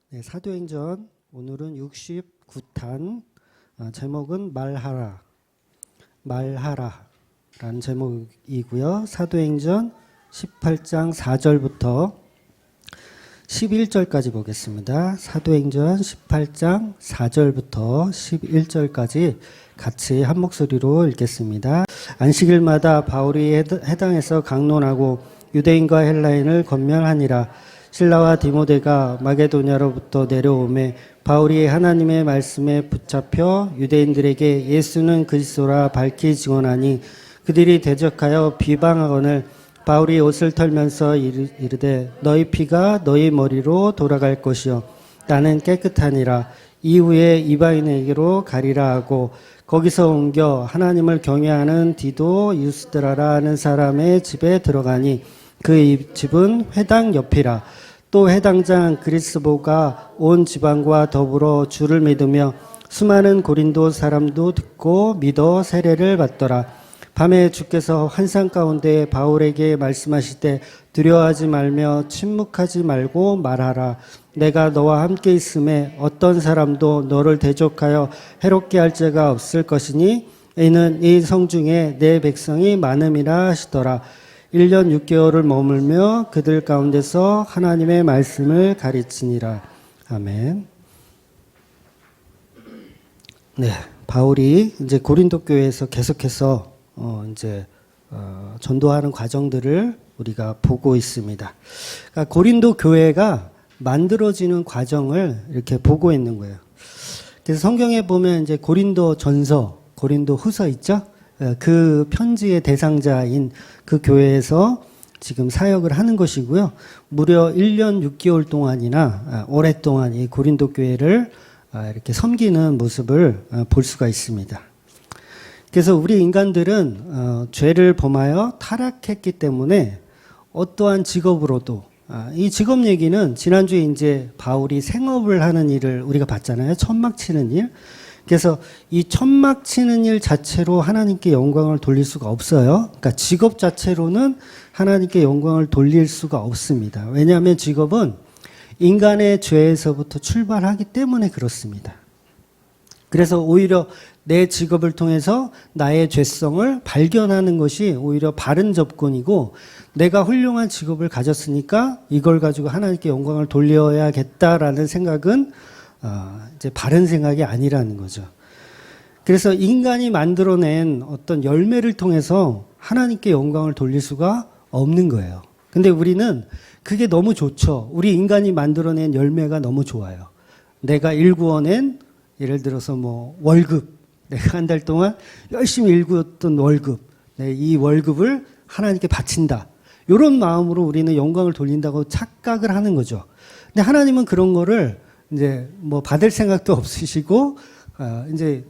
네, 사도행전 오늘은 69탄 제목은 말하라라는 제목이고요. 사도행전 18장 4절부터 11절까지 보겠습니다. 사도행전 18장 4절부터 11절까지 같이 한 목소리로 읽겠습니다. 안식일마다 바울이 해당에서 강론하고 유대인과 헬라인을 권면하니라. 실라와 디모데가 마게도냐로부터 내려오매 바울이 하나님의 말씀에 붙잡혀 유대인들에게 예수는 그리스도라 밝히 증언하니 그들이 대적하여 비방하거늘 바울이 옷을 털면서 이르되 너희 피가 너희 머리로 돌아갈 것이요 나는 깨끗하니라. 이후에 이방인에게로 가리라 하고 거기서 옮겨 하나님을 경외하는 디도 유스드라라 하는 사람의 집에 들어가니 그 집은 회당 옆이라. 또 회당장 그리스보가 온 지방과 더불어 주를 믿으며 수많은 고린도 사람도 듣고 믿어 세례를 받더라. 밤에 주께서 환상 가운데 바울에게 말씀하시되 두려워하지 말며 침묵하지 말고 말하라. 내가 너와 함께 있음에 어떤 사람도 너를 대적하여 해롭게 할 죄가 없을 것이니 이는 이 성중에 내 백성이 많음이라 하시더라. 1년 6개월을 머물며 그들 가운데서 하나님의 말씀을 가르치니라. 아멘. 네, 바울이 이제 고린도 교회에서 계속해서 전도하는 과정들을 우리가 보고 있습니다. 그러니까 고린도 교회가 만들어지는 과정을 이렇게 보고 있는 거예요. 그래서 성경에 보면 이제 고린도 전서, 고린도 후서 있죠? 그 편지의 대상자인 그 교회에서 지금 사역을 하는 것이고요. 무려 1년 6개월 동안이나 오랫동안 이 고린도 교회를 이렇게 섬기는 모습을 볼 수가 있습니다. 그래서 우리 인간들은 죄를 범하여 타락했기 때문에 어떠한 직업으로도 이 직업 얘기는 지난주에 이제 바울이 생업을 하는 일을 우리가 봤잖아요. 천막 치는 일. 그래서 이 천막 치는 일 자체로 하나님께 영광을 돌릴 수가 없어요. 그러니까 직업 자체로는 하나님께 영광을 돌릴 수가 없습니다. 왜냐하면 직업은 인간의 죄에서부터 출발하기 때문에 그렇습니다. 그래서 오히려 내 직업을 통해서 나의 죄성을 발견하는 것이 오히려 바른 접근이고, 내가 훌륭한 직업을 가졌으니까 이걸 가지고 하나님께 영광을 돌려야겠다라는 생각은 이제 바른 생각이 아니라는 거죠. 그래서 인간이 만들어낸 어떤 열매를 통해서 하나님께 영광을 돌릴 수가 없는 거예요. 근데 우리는 그게 너무 좋죠. 우리 인간이 만들어낸 열매가 너무 좋아요. 내가 일구어낸 예를 들어서 뭐 월급, 내가 한 달 동안 열심히 일구었던 월급, 이 월급을 하나님께 바친다. 이런 마음으로 우리는 영광을 돌린다고 착각을 하는 거죠. 근데 하나님은 그런 거를 이제 뭐 받을 생각도 없으시고 이제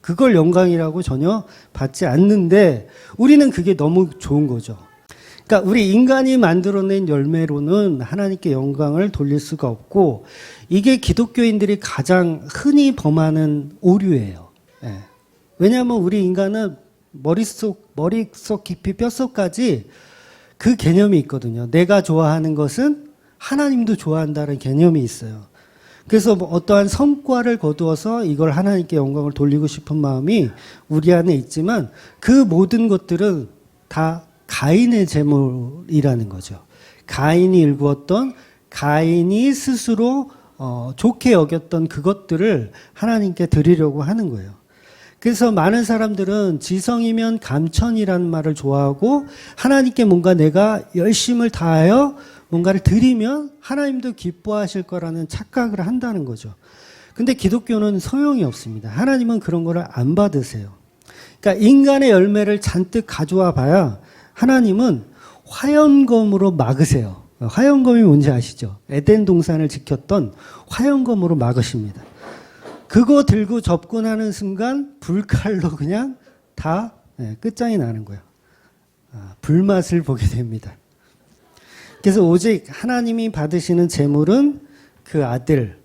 그걸 영광이라고 전혀 받지 않는데, 우리는 그게 너무 좋은 거죠. 그러니까 우리 인간이 만들어낸 열매로는 하나님께 영광을 돌릴 수가 없고, 이게 기독교인들이 가장 흔히 범하는 오류예요. 예. 왜냐하면 우리 인간은 머릿속 깊이 뼛속까지 그 개념이 있거든요. 내가 좋아하는 것은 하나님도 좋아한다는 개념이 있어요. 그래서 뭐 어떠한 성과를 거두어서 이걸 하나님께 영광을 돌리고 싶은 마음이 우리 안에 있지만, 그 모든 것들은 다 가인의 재물이라는 거죠. 가인이 일구었던, 가인이 스스로 좋게 여겼던 그것들을 하나님께 드리려고 하는 거예요. 그래서 많은 사람들은 지성이면 감천이라는 말을 좋아하고, 하나님께 뭔가 내가 열심을 다하여 뭔가를 드리면 하나님도 기뻐하실 거라는 착각을 한다는 거죠. 근데 기독교는 소용이 없습니다. 하나님은 그런 거를 안 받으세요. 그러니까 인간의 열매를 잔뜩 가져와 봐야 하나님은 화염검으로 막으세요. 화염검이 뭔지 아시죠? 에덴 동산을 지켰던 화염검으로 막으십니다. 그거 들고 접근하는 순간 불칼로 그냥 다 끝장이 나는 거예요. 불맛을 보게 됩니다. 그래서 오직 하나님이 받으시는 제물은 그 아들,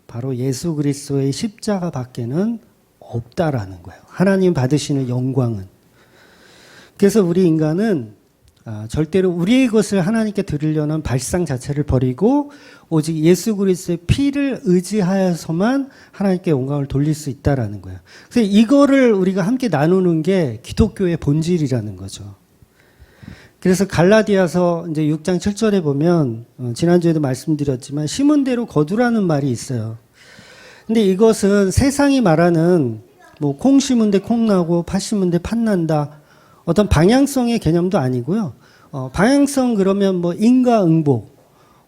바로 예수 그리스도의 십자가 밖에는 없다라는 거예요. 하나님 받으시는 영광은. 그래서 우리 인간은 절대로 우리의 것을 하나님께 드리려는 발상 자체를 버리고 오직 예수 그리스도의 피를 의지하여서만 하나님께 영광을 돌릴 수 있다라는 거예요. 그래서 이거를 우리가 함께 나누는 게 기독교의 본질이라는 거죠. 그래서 갈라디아서 이제 6장 7절에 보면 지난주에도 말씀드렸지만 심은 대로 거두라는 말이 있어요. 근데 이것은 세상이 말하는 뭐 콩 심은 데 콩 나고 팥 심은 데 팥 난다. 어떤 방향성의 개념도 아니고요. 방향성 그러면 뭐 인과응보.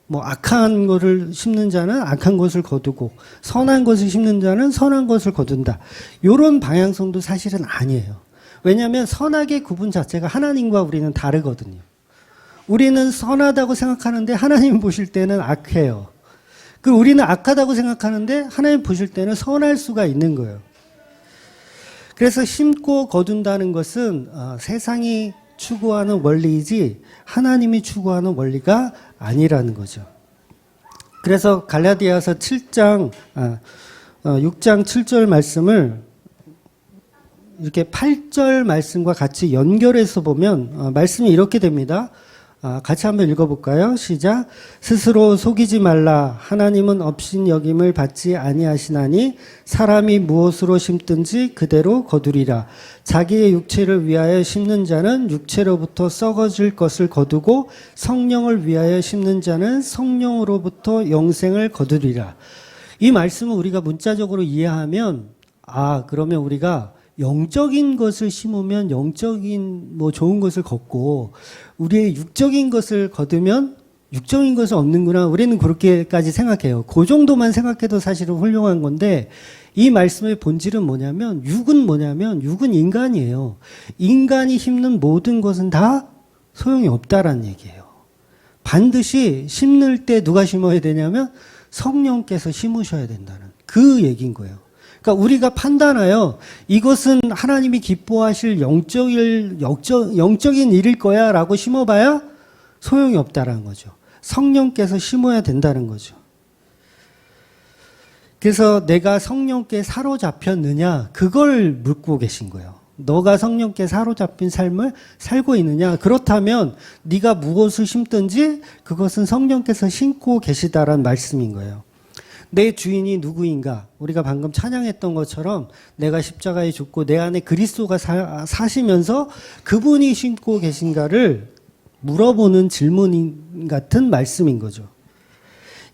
뭐 악한 것을 심는 자는 악한 것을 거두고 선한 것을 심는 자는 선한 것을 거둔다. 이런 방향성도 사실은 아니에요. 왜냐하면 선악의 구분 자체가 하나님과 우리는 다르거든요. 우리는 선하다고 생각하는데 하나님 보실 때는 악해요. 그 우리는 악하다고 생각하는데 하나님 보실 때는 선할 수가 있는 거예요. 그래서 심고 거둔다는 것은 세상이 추구하는 원리이지 하나님이 추구하는 원리가 아니라는 거죠. 그래서 갈라디아서 6장 7절 말씀을 이렇게 8절 말씀과 같이 연결해서 보면 말씀이 이렇게 됩니다. 같이 한번 읽어볼까요? 시작. 스스로 속이지 말라. 하나님은 업신여김을 받지 아니하시나니 사람이 무엇으로 심든지 그대로 거두리라. 자기의 육체를 위하여 심는 자는 육체로부터 썩어질 것을 거두고 성령을 위하여 심는 자는 성령으로부터 영생을 거두리라. 이 말씀을 우리가 문자적으로 이해하면 그러면 우리가 영적인 것을 심으면 영적인 뭐 좋은 것을 걷고 우리의 육적인 것을 거두면 육적인 것은 없는구나. 우리는 그렇게까지 생각해요. 그 정도만 생각해도 사실은 훌륭한 건데 이 말씀의 본질은 뭐냐면 육은 인간이에요. 인간이 심는 모든 것은 다 소용이 없다라는 얘기예요. 반드시 심을 때 누가 심어야 되냐면 성령께서 심으셔야 된다는 그 얘기인 거예요. 그러니까 우리가 판단하여 이것은 하나님이 기뻐하실 영적인 일일 거야 라고 심어봐야 소용이 없다라는 거죠. 성령께서 심어야 된다는 거죠. 그래서 내가 성령께 사로잡혔느냐 그걸 묻고 계신 거예요. 너가 성령께 사로잡힌 삶을 살고 있느냐. 그렇다면 네가 무엇을 심든지 그것은 성령께서 심고 계시다라는 말씀인 거예요. 내 주인이 누구인가? 우리가 방금 찬양했던 것처럼 내가 십자가에 죽고 내 안에 그리스도가 사시면서 그분이 심고 계신가를 물어보는 질문 같은 말씀인 거죠.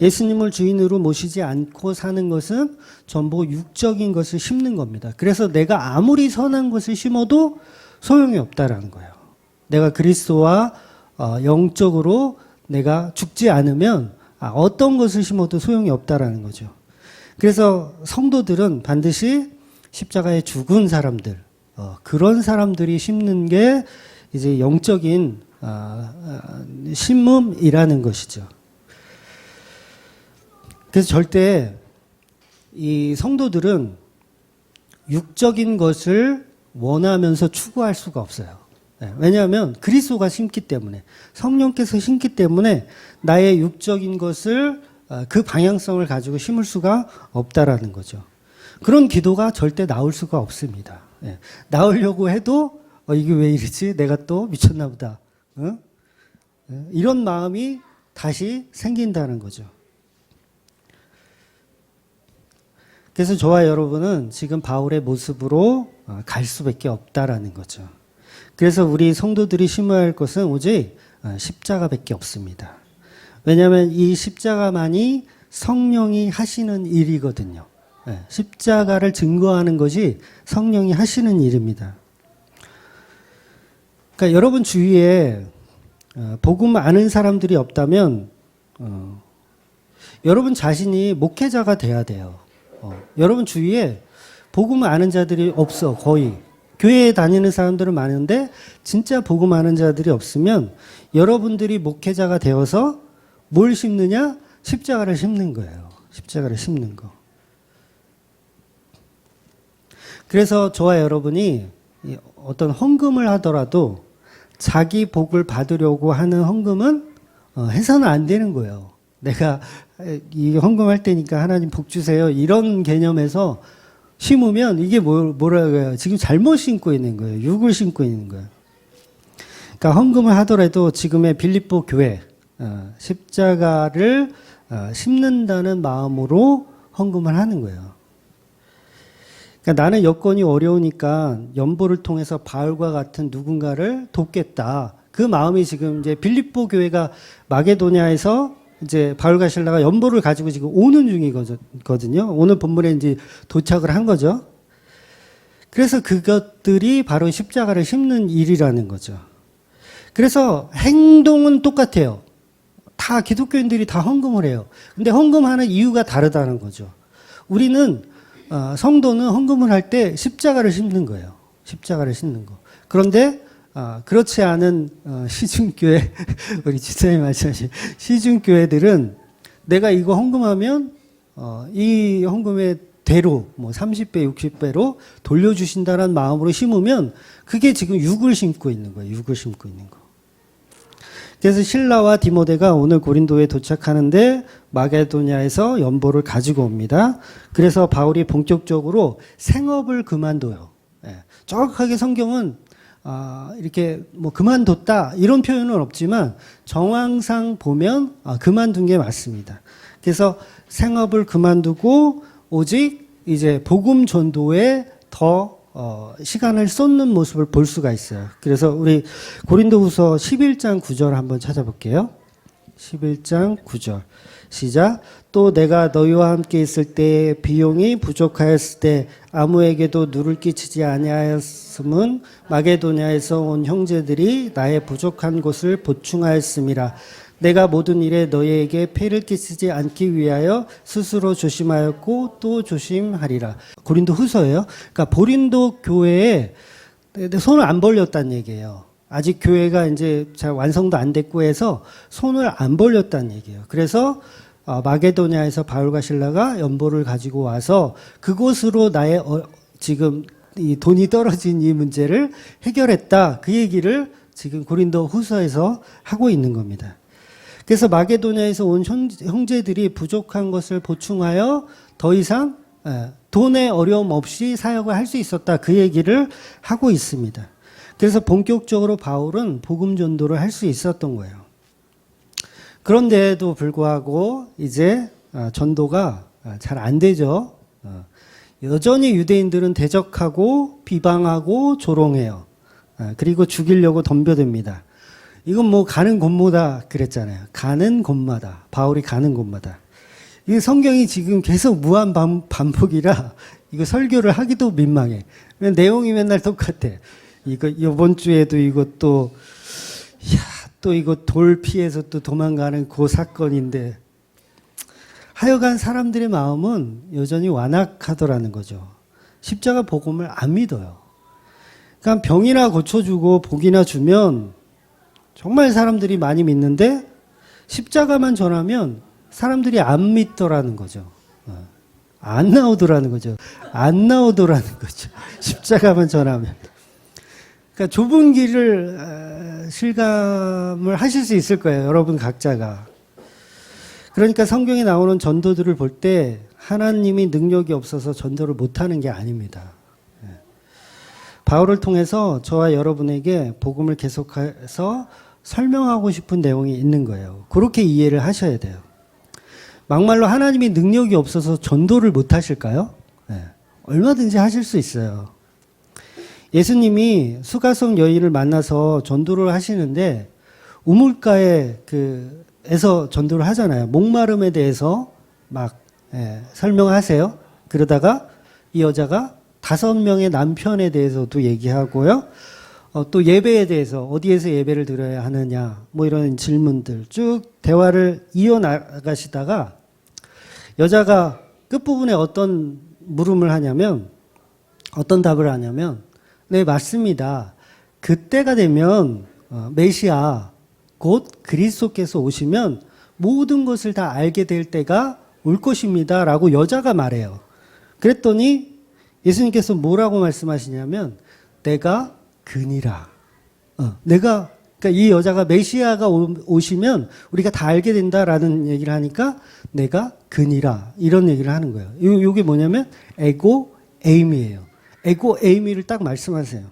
예수님을 주인으로 모시지 않고 사는 것은 전부 육적인 것을 심는 겁니다. 그래서 내가 아무리 선한 것을 심어도 소용이 없다라는 거예요. 내가 그리스도와 영적으로 내가 죽지 않으면 어떤 것을 심어도 소용이 없다라는 거죠. 그래서 성도들은 반드시 십자가에 죽은 사람들, 그런 사람들이 심는 게 이제 영적인 심음이라는 것이죠. 그래서 절대 이 성도들은 육적인 것을 원하면서 추구할 수가 없어요. 왜냐하면 그리스도가 심기 때문에 성령께서 심기 때문에 나의 육적인 것을 그 방향성을 가지고 심을 수가 없다라는 거죠. 그런 기도가 절대 나올 수가 없습니다. 나오려고 해도 이게 왜 이러지? 내가 또 미쳤나 보다. 이런 마음이 다시 생긴다는 거죠. 그래서 저와 여러분은 지금 바울의 모습으로 갈 수밖에 없다라는 거죠. 그래서 우리 성도들이 심어야 할 것은 오직 십자가밖에 없습니다. 왜냐하면 이 십자가만이 성령이 하시는 일이거든요. 십자가를 증거하는 것이 성령이 하시는 일입니다. 그러니까 여러분 주위에 복음 아는 사람들이 없다면 여러분 자신이 목회자가 돼야 돼요. 여러분 주위에 복음 아는 자들이 없어, 거의. 교회에 다니는 사람들은 많은데 진짜 복음 아는 자들이 없으면 여러분들이 목회자가 되어서 뭘 심느냐? 십자가를 심는 거예요. 십자가를 심는 거. 그래서 저와 여러분이 어떤 헌금을 하더라도 자기 복을 받으려고 하는 헌금은 해서는 안 되는 거예요. 내가 이 헌금할 때니까 하나님 복 주세요. 이런 개념에서 심으면 이게 뭐라고 해요? 지금 잘못 심고 있는 거예요. 육을 심고 있는 거예요. 그러니까 헌금을 하더라도 지금의 빌립보 교회 십자가를 심는다는 마음으로 헌금을 하는 거예요. 그러니까 나는 여건이 어려우니까 연보를 통해서 바울과 같은 누군가를 돕겠다. 그 마음이 지금 이제 빌립보 교회가 마게도냐에서 이제 바울과 실라가 연보를 가지고 지금 오는 중이거든요. 오늘 본문에 이제 도착을 한 거죠. 그래서 그것들이 바로 십자가를 심는 일이라는 거죠. 그래서 행동은 똑같아요. 다 기독교인들이 다 헌금을 해요. 근데 헌금하는 이유가 다르다는 거죠. 우리는 성도는 헌금을 할 때 십자가를 심는 거예요. 십자가를 심는 거. 그런데 그렇지 않은 시중교회 우리 지사님 말씀하신 시중교회들은 내가 이거 헌금하면 이 헌금의 대로 뭐 30배, 60배로 돌려주신다는 마음으로 심으면 그게 지금 육을 심고 있는 거예요. 육을 심고 있는 거. 그래서 실라와 디모데가 오늘 고린도에 도착하는데 마게도냐에서 연보를 가지고 옵니다. 그래서 바울이 본격적으로 생업을 그만둬요. 정확하게 성경은 이렇게 뭐 그만뒀다 이런 표현은 없지만 정황상 보면 그만둔 게 맞습니다. 그래서 생업을 그만두고 오직 이제 복음 전도에 더 시간을 쏟는 모습을 볼 수가 있어요. 그래서 우리 고린도후서 11장 9절 한번 찾아볼게요. 11장 9절 시작. 또 내가 너희와 함께 있을 때 비용이 부족하였을 때 아무에게도 누를 끼치지 아니하였음은 마게도냐에서 온 형제들이 나의 부족한 곳을 보충하였음이라. 내가 모든 일에 너희에게 폐를 끼치지 않기 위하여 스스로 조심하였고 또 조심하리라. 고린도 후서예요. 그러니까 고린도 교회에 손을 안 벌렸다는 얘기예요. 아직 교회가 이제 잘 완성도 안 됐고 해서 손을 안 벌렸다는 얘기예요. 그래서 마게도냐에서 바울과 실라가 연보를 가지고 와서 그곳으로 나의 지금 이 돈이 떨어진 이 문제를 해결했다. 그 얘기를 지금 고린도 후서에서 하고 있는 겁니다. 그래서 마게도냐에서 온 형제들이 부족한 것을 보충하여 더 이상 돈의 어려움 없이 사역을 할 수 있었다. 그 얘기를 하고 있습니다. 그래서 본격적으로 바울은 복음 전도를 할 수 있었던 거예요. 그런데도 불구하고 이제 전도가 잘 안 되죠. 여전히 유대인들은 대적하고 비방하고 조롱해요. 그리고 죽이려고 덤벼듭니다. 이건 뭐 가는 곳마다 그랬잖아요. 가는 곳마다. 바울이 가는 곳마다. 이 성경이 지금 계속 무한 반복이라 이거 설교를 하기도 민망해. 내용이 맨날 똑같아. 이번 주에도 이것도, 또 이거 돌 피해서 또 도망가는 그 사건인데 하여간 사람들의 마음은 여전히 완악하더라는 거죠. 십자가 복음을 안 믿어요. 그러니까 병이나 고쳐주고 복이나 주면 정말 사람들이 많이 믿는데 십자가만 전하면 사람들이 안 믿더라는 거죠. 안 나오더라는 거죠. 안 나오더라는 거죠. 십자가만 전하면. 그러니까 좁은 길을 실감을 하실 수 있을 거예요. 여러분 각자가. 그러니까 성경에 나오는 전도들을 볼 때 하나님이 능력이 없어서 전도를 못하는 게 아닙니다. 바울을 통해서 저와 여러분에게 복음을 계속해서 설명하고 싶은 내용이 있는 거예요. 그렇게 이해를 하셔야 돼요. 막말로 하나님이 능력이 없어서 전도를 못 하실까요? 얼마든지 하실 수 있어요. 예수님이 수가성 여인을 만나서 전도를 하시는데 우물가에서 전도를 하잖아요. 목마름에 대해서 막 설명하세요. 그러다가 이 여자가 5명의 남편에 대해서도 얘기하고요. 또 예배에 대해서 어디에서 예배를 드려야 하느냐 뭐 이런 질문들 쭉 대화를 이어나가시다가 여자가 끝부분에 어떤 물음을 하냐면 어떤 답을 하냐면 네 맞습니다. 그때가 되면 메시아 곧 그리스도께서 오시면 모든 것을 다 알게 될 때가 올 것입니다 라고 여자가 말해요. 그랬더니 예수님께서 뭐라고 말씀하시냐면 내가 그니라. 그러니까 이 여자가 메시아가 오시면 우리가 다 알게 된다라는 얘기를 하니까 내가 그니라. 이런 얘기를 하는 거예요. 이게 뭐냐면 에고 에이미예요. 에고 에이미를 딱 말씀하세요.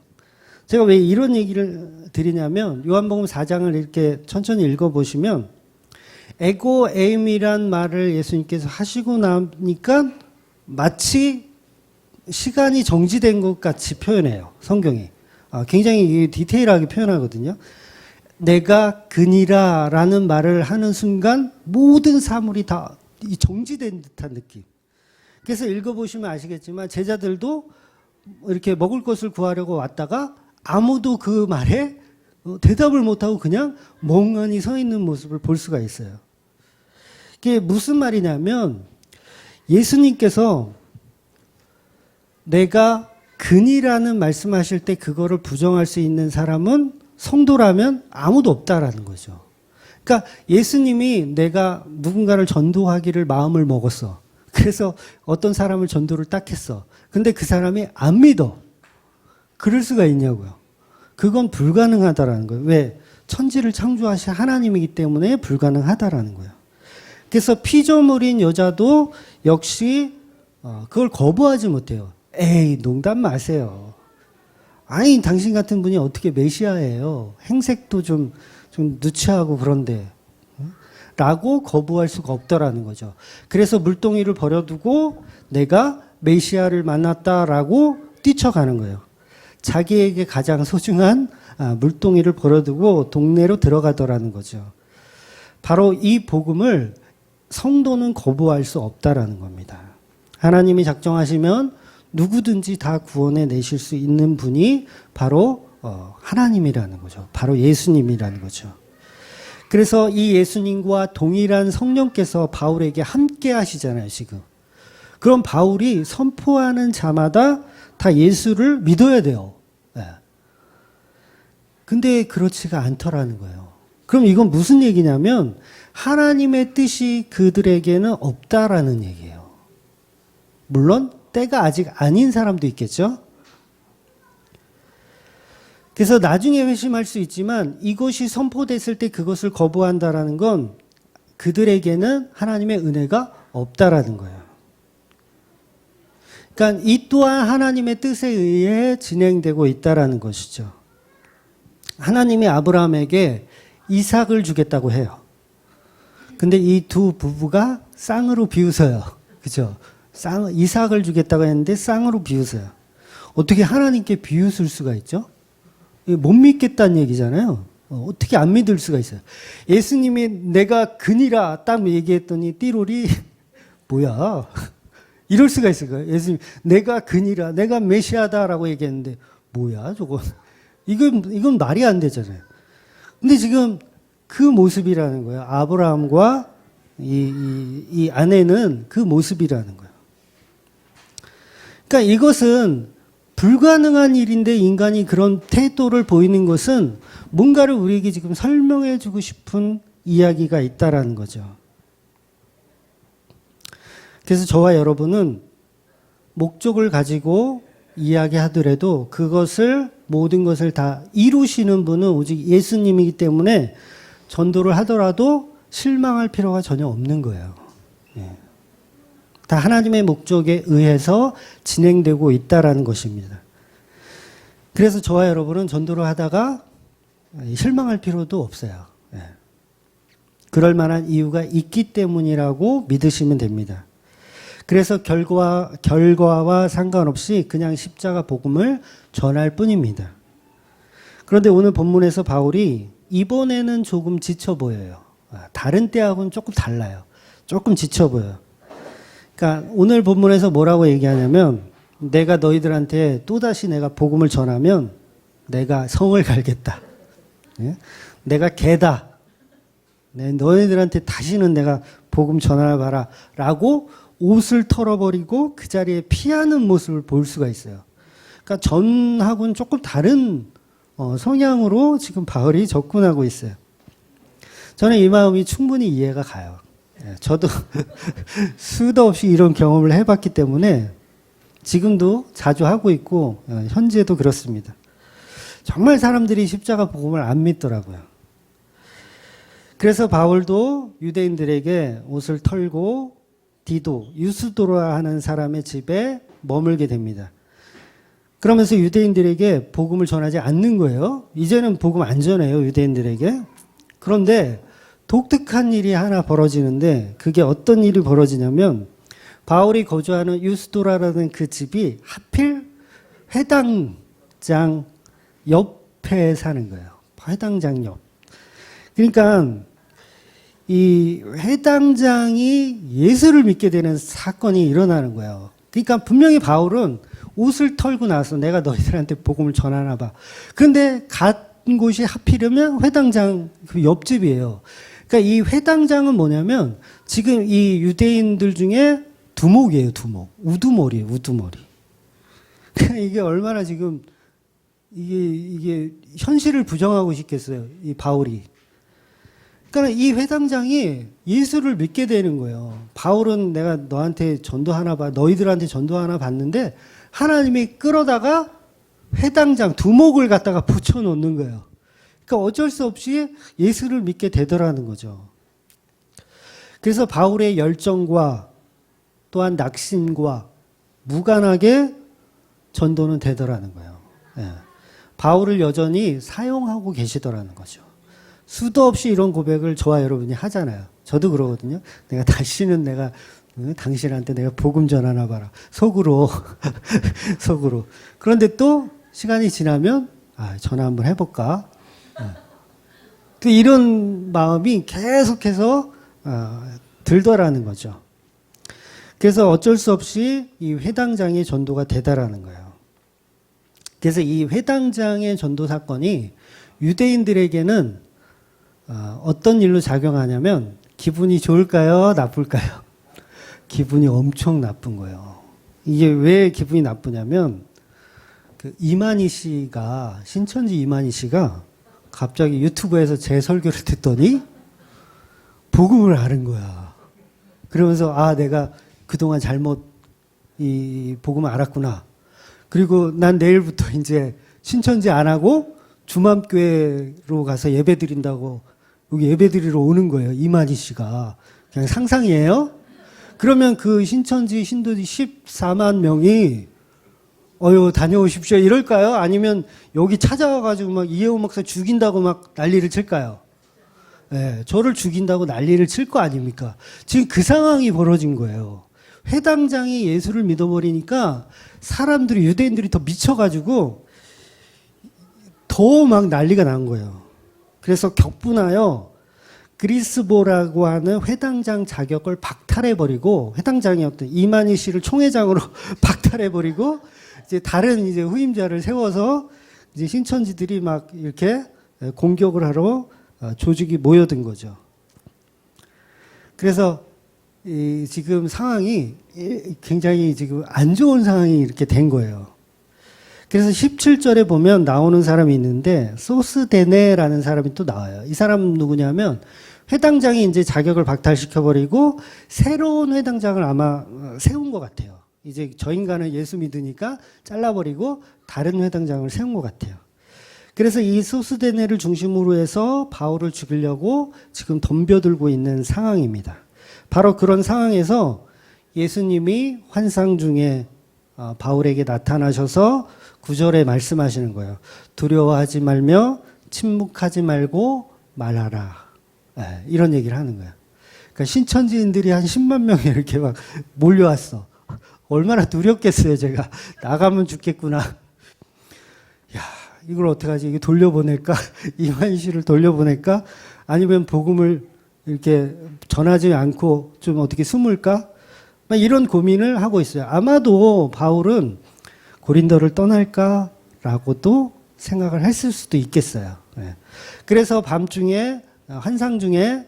제가 왜 이런 얘기를 드리냐면 요한복음 4장을 이렇게 천천히 읽어보시면 에고 에임이란 말을 예수님께서 하시고 나니까 마치 시간이 정지된 것 같이 표현해요. 성경이. 굉장히 디테일하게 표현하거든요. 내가 그니라 라는 말을 하는 순간 모든 사물이 다 정지된 듯한 느낌. 그래서 읽어보시면 아시겠지만 제자들도 이렇게 먹을 것을 구하려고 왔다가 아무도 그 말에 대답을 못하고 그냥 멍하니 서 있는 모습을 볼 수가 있어요. 이게 무슨 말이냐면 예수님께서 내가 근이라는 말씀하실 때 그거를 부정할 수 있는 사람은 성도라면 아무도 없다라는 거죠. 그러니까 예수님이 내가 누군가를 전도하기를 마음을 먹었어. 그래서 어떤 사람을 전도를 딱 했어. 근데 그 사람이 안 믿어. 그럴 수가 있냐고요. 그건 불가능하다라는 거예요. 왜? 천지를 창조하신 하나님이기 때문에 불가능하다라는 거예요. 그래서 피조물인 여자도 역시 그걸 거부하지 못해요. 에이, 농담 마세요. 아니, 당신 같은 분이 어떻게 메시아예요? 행색도 좀 누추하고 그런데. 라고 거부할 수가 없더라는 거죠. 그래서 물동이를 버려두고 내가 메시아를 만났다라고 뛰쳐가는 거예요. 자기에게 가장 소중한 물동이를 버려두고 동네로 들어가더라는 거죠. 바로 이 복음을 성도는 거부할 수 없다라는 겁니다. 하나님이 작정하시면 누구든지 다 구원해 내실 수 있는 분이 바로 하나님이라는 거죠. 바로 예수님이라는 거죠. 그래서 이 예수님과 동일한 성령께서 바울에게 함께 하시잖아요, 지금. 그럼 바울이 선포하는 자마다 다 예수를 믿어야 돼요. 네. 근데 그렇지가 않더라는 거예요. 그럼 이건 무슨 얘기냐면 하나님의 뜻이 그들에게는 없다라는 얘기예요. 물론 때가 아직 아닌 사람도 있겠죠. 그래서 나중에 회심할 수 있지만 이것이 선포됐을 때 그것을 거부한다라는 건 그들에게는 하나님의 은혜가 없다라는 거예요. 그러니까 이 또한 하나님의 뜻에 의해 진행되고 있다라는 것이죠. 하나님이 아브라함에게 이삭을 주겠다고 해요. 근데 이 두 부부가 쌍으로 비웃어요. 그죠? 이삭을 주겠다고 했는데 쌍으로 비웃어요. 어떻게 하나님께 비웃을 수가 있죠? 못 믿겠다는 얘기잖아요. 어떻게 안 믿을 수가 있어요. 예수님이 내가 근이라 딱 얘기했더니 띠롤이 뭐야. 이럴 수가 있을까요? 예수님 내가 근이라 내가 메시아다라고 얘기했는데 뭐야 저건. 이건 말이 안 되잖아요. 근데 지금 그 모습이라는 거예요. 아브라함과 이 아내는 그 모습이라는 거예요. 그러니까 이것은 불가능한 일인데 인간이 그런 태도를 보이는 것은 뭔가를 우리에게 지금 설명해 주고 싶은 이야기가 있다라는 거죠. 그래서 저와 여러분은 목적을 가지고 이야기하더라도 그것을 모든 것을 다 이루시는 분은 오직 예수님이기 때문에 전도를 하더라도 실망할 필요가 전혀 없는 거예요. 다 하나님의 목적에 의해서 진행되고 있다라는 것입니다. 그래서 저와 여러분은 전도를 하다가 실망할 필요도 없어요. 그럴 만한 이유가 있기 때문이라고 믿으시면 됩니다. 그래서 결과와 상관없이 그냥 십자가 복음을 전할 뿐입니다. 그런데 오늘 본문에서 바울이 이번에는 조금 지쳐 보여요. 다른 때하고는 조금 달라요. 조금 지쳐 보여요. 그러니까 오늘 본문에서 뭐라고 얘기하냐면 내가 너희들한테 또다시 내가 복음을 전하면 내가 성을 갈겠다. 내가 개다. 너희들한테 다시는 내가 복음 전하라 라고 옷을 털어버리고 그 자리에 피하는 모습을 볼 수가 있어요. 그러니까 전하고는 조금 다른 성향으로 지금 바울이 접근하고 있어요. 저는 이 마음이 충분히 이해가 가요. 저도 수도 없이 이런 경험을 해봤기 때문에 지금도 자주 하고 있고 현재도 그렇습니다. 정말 사람들이 십자가 복음을 안 믿더라고요. 그래서 바울도 유대인들에게 옷을 털고 디도, 유스도라 하는 사람의 집에 머물게 됩니다. 그러면서 유대인들에게 복음을 전하지 않는 거예요. 이제는 복음 안 전해요, 유대인들에게. 그런데 독특한 일이 하나 벌어지는데 그게 어떤 일이 벌어지냐면 바울이 거주하는 유스도라라는 그 집이 하필 회당장 옆에 사는 거예요. 회당장 옆. 그러니까 이 회당장이 예수를 믿게 되는 사건이 일어나는 거예요. 그러니까 분명히 바울은 옷을 털고 나서 내가 너희들한테 복음을 전하나 봐. 그런데 간 곳이 하필이면 회당장 그 옆집이에요. 그러니까 이 회당장은 뭐냐면 지금 이 유대인들 중에 두목이에요, 두목. 우두머리예요, 우두머리. 그러니까 이게 얼마나 지금 이게 현실을 부정하고 싶겠어요, 이 바울이. 그러니까 이 회당장이 예수를 믿게 되는 거예요. 바울은 내가 너한테 전도하나 봐, 너희들한테 전도하나 봤는데 하나님이 끌어다가 회당장 두목을 갖다가 붙여놓는 거예요. 그러니까 어쩔 수 없이 예수를 믿게 되더라는 거죠. 그래서 바울의 열정과 또한 낙심과 무관하게 전도는 되더라는 거예요. 예. 바울을 여전히 사용하고 계시더라는 거죠. 수도 없이 이런 고백을 저와 여러분이 하잖아요. 저도 그러거든요. 내가 다시는 당신한테 내가 복음 전하나 봐라. 속으로. 속으로. 그런데 또 시간이 지나면 전화 한번 해볼까? 또 이런 마음이 계속해서 들더라는 거죠. 그래서 어쩔 수 없이 이 회당장의 전도가 되다라는 거예요. 그래서 이 회당장의 전도 사건이 유대인들에게는 어떤 일로 작용하냐면 기분이 좋을까요? 나쁠까요? 기분이 엄청 나쁜 거예요. 이게 왜 기분이 나쁘냐면 그 이만희 씨가 신천지 이만희 씨가 갑자기 유튜브에서 제 설교를 듣더니 복음을 아는 거야. 그러면서 내가 그동안 잘못 이 복음을 알았구나. 그리고 난 내일부터 이제 신천지 안 하고 주맘교회로 가서 예배 드린다고 여기 예배 드리러 오는 거예요. 이만희 씨가. 그냥 상상이에요. 그러면 그 신천지 신도지 14만 명이 다녀오십시오 이럴까요? 아니면 여기 찾아와가지고 막 이혜원 목사 죽인다고 막 난리를 칠까요? 네, 저를 죽인다고 난리를 칠 거 아닙니까? 지금 그 상황이 벌어진 거예요. 회당장이 예수를 믿어버리니까 사람들이, 유대인들이 더 미쳐가지고 더 막 난리가 난 거예요. 그래서 격분하여 그리스보라고 하는 회당장 자격을 박탈해버리고, 회당장이 어떤 이만희 씨를 총회장으로 박탈해버리고, 이제 다른 이제 후임자를 세워서 이제 신천지들이 막 이렇게 공격을 하러 조직이 모여든 거죠. 그래서 지금 상황이 굉장히 지금 안 좋은 상황이 이렇게 된 거예요. 그래서 17절에 보면 나오는 사람이 있는데 소스데네라는 사람이 또 나와요. 이 사람 누구냐면 회당장이 이제 자격을 박탈시켜버리고 새로운 회당장을 아마 세운 것 같아요. 이제 저 인간은 예수 믿으니까 잘라버리고 다른 회당장을 세운 것 같아요. 그래서 이 소스데네를 중심으로 해서 바울을 죽이려고 지금 덤벼들고 있는 상황입니다. 바로 그런 상황에서 예수님이 환상 중에 바울에게 나타나셔서 9절에 말씀하시는 거예요. 두려워하지 말며 침묵하지 말고 말하라. 이런 얘기를 하는 거예요. 그러니까 신천지인들이 한 10만 명이 이렇게 막 몰려왔어. 얼마나 두렵겠어요, 제가. 나가면 죽겠구나. 야, 이걸 어떡하지? 이게 돌려보낼까? 이만희 씨를 돌려보낼까? 아니면 복음을 이렇게 전하지 않고 좀 어떻게 숨을까? 막 이런 고민을 하고 있어요. 아마도 바울은 고린도를 떠날까라고도 생각을 했을 수도 있겠어요. 그래서 밤중에, 환상 중에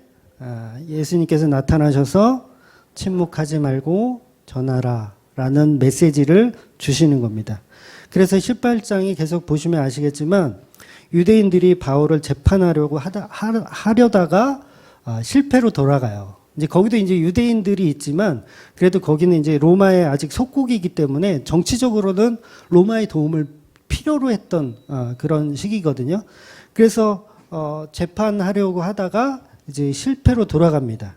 예수님께서 나타나셔서 침묵하지 말고 전하라 라는 메시지를 주시는 겁니다. 그래서 18장이 계속 보시면 아시겠지만 유대인들이 바울을 재판하려고 하려다가 실패로 돌아가요. 이제 거기도 이제 유대인들이 있지만 그래도 거기는 이제 로마의 아직 속국이기 때문에 정치적으로는 로마의 도움을 필요로 했던 그런 시기거든요. 그래서 재판하려고 하다가 이제 실패로 돌아갑니다.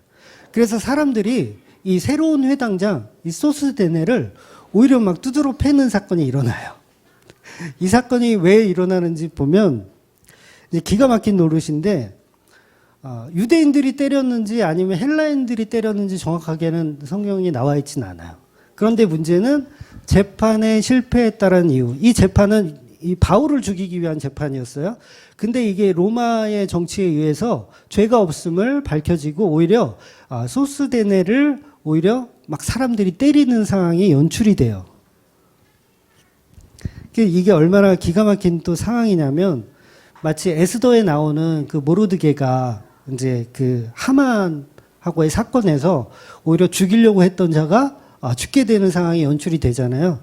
그래서 사람들이 이 새로운 회당장, 이 소스데네를 오히려 막 두드러 패는 사건이 일어나요. 이 사건이 왜 일어나는지 보면 이제 기가 막힌 노릇인데 유대인들이 때렸는지 아니면 헬라인들이 때렸는지 정확하게는 성경이 나와 있지는 않아요. 그런데 문제는 재판에 실패했다는 이유. 이 재판은 이 바울을 죽이기 위한 재판이었어요. 근데 이게 로마의 정치에 의해서 죄가 없음을 밝혀지고 오히려 소스데네를 오히려 막 사람들이 때리는 상황이 연출이 돼요. 이게 얼마나 기가 막힌 또 상황이냐면 마치 에스더에 나오는 그 모르드게가 이제 그 하만하고의 사건에서 오히려 죽이려고 했던 자가 죽게 되는 상황이 연출이 되잖아요.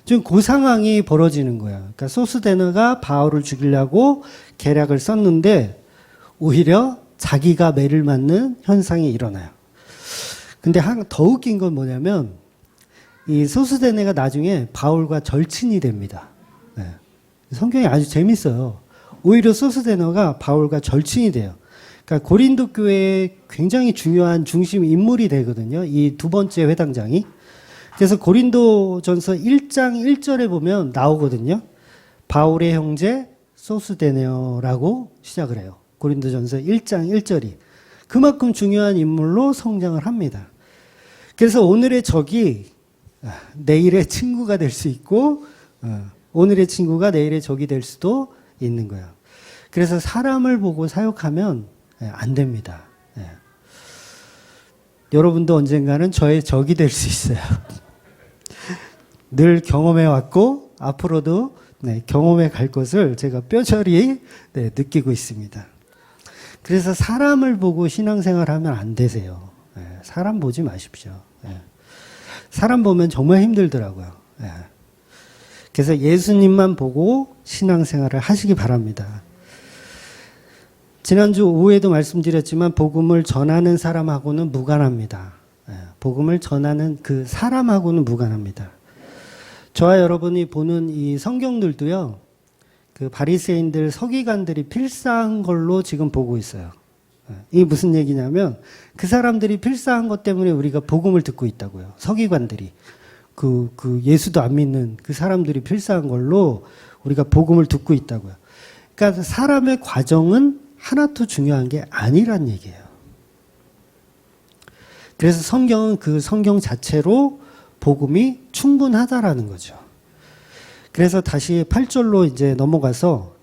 지금 그 상황이 벌어지는 거예요. 그러니까 소스데네가 바울을 죽이려고 계략을 썼는데 오히려 자기가 매를 맞는 현상이 일어나요. 근데 더 웃긴 건 뭐냐면 이 소스데네가 나중에 바울과 절친이 됩니다. 네. 성경이 아주 재밌어요. 오히려 소스데네가 바울과 절친이 돼요. 그러니까 고린도 교회의 굉장히 중요한 중심 인물이 되거든요. 이 두 번째 회당장이. 그래서 고린도전서 1장 1절에 보면 나오거든요. 바울의 형제 소스데네라고 시작을 해요. 고린도전서 1장 1절이. 그만큼 중요한 인물로 성장을 합니다. 그래서 오늘의 적이 내일의 친구가 될 수 있고 오늘의 친구가 내일의 적이 될 수도 있는 거예요. 그래서 사람을 보고 사역하면 안 됩니다. 여러분도 언젠가는 저의 적이 될 수 있어요. 늘 경험해 왔고 앞으로도 경험해 갈 것을 제가 뼈저리 느끼고 있습니다. 그래서 사람을 보고 신앙생활하면 안 되세요. 사람 보지 마십시오. 사람 보면 정말 힘들더라고요. 그래서 예수님만 보고 신앙생활을 하시기 바랍니다. 지난주 오후에도 말씀드렸지만 복음을 전하는 사람하고는 무관합니다. 복음을 전하는 그 사람하고는 무관합니다. 저와 여러분이 보는 이 성경들도요, 그 바리새인들, 서기관들이 필사한 걸로 지금 보고 있어요. 이게 무슨 얘기냐면 그 사람들이 필사한 것 때문에 우리가 복음을 듣고 있다고요. 서기관들이. 그 예수도 안 믿는 그 사람들이 필사한 걸로 우리가 복음을 듣고 있다고요. 그러니까 사람의 과정은 하나도 중요한 게 아니란 얘기예요. 그래서 성경은 그 성경 자체로 복음이 충분하다라는 거죠. 그래서 다시 8절로 이제 넘어가서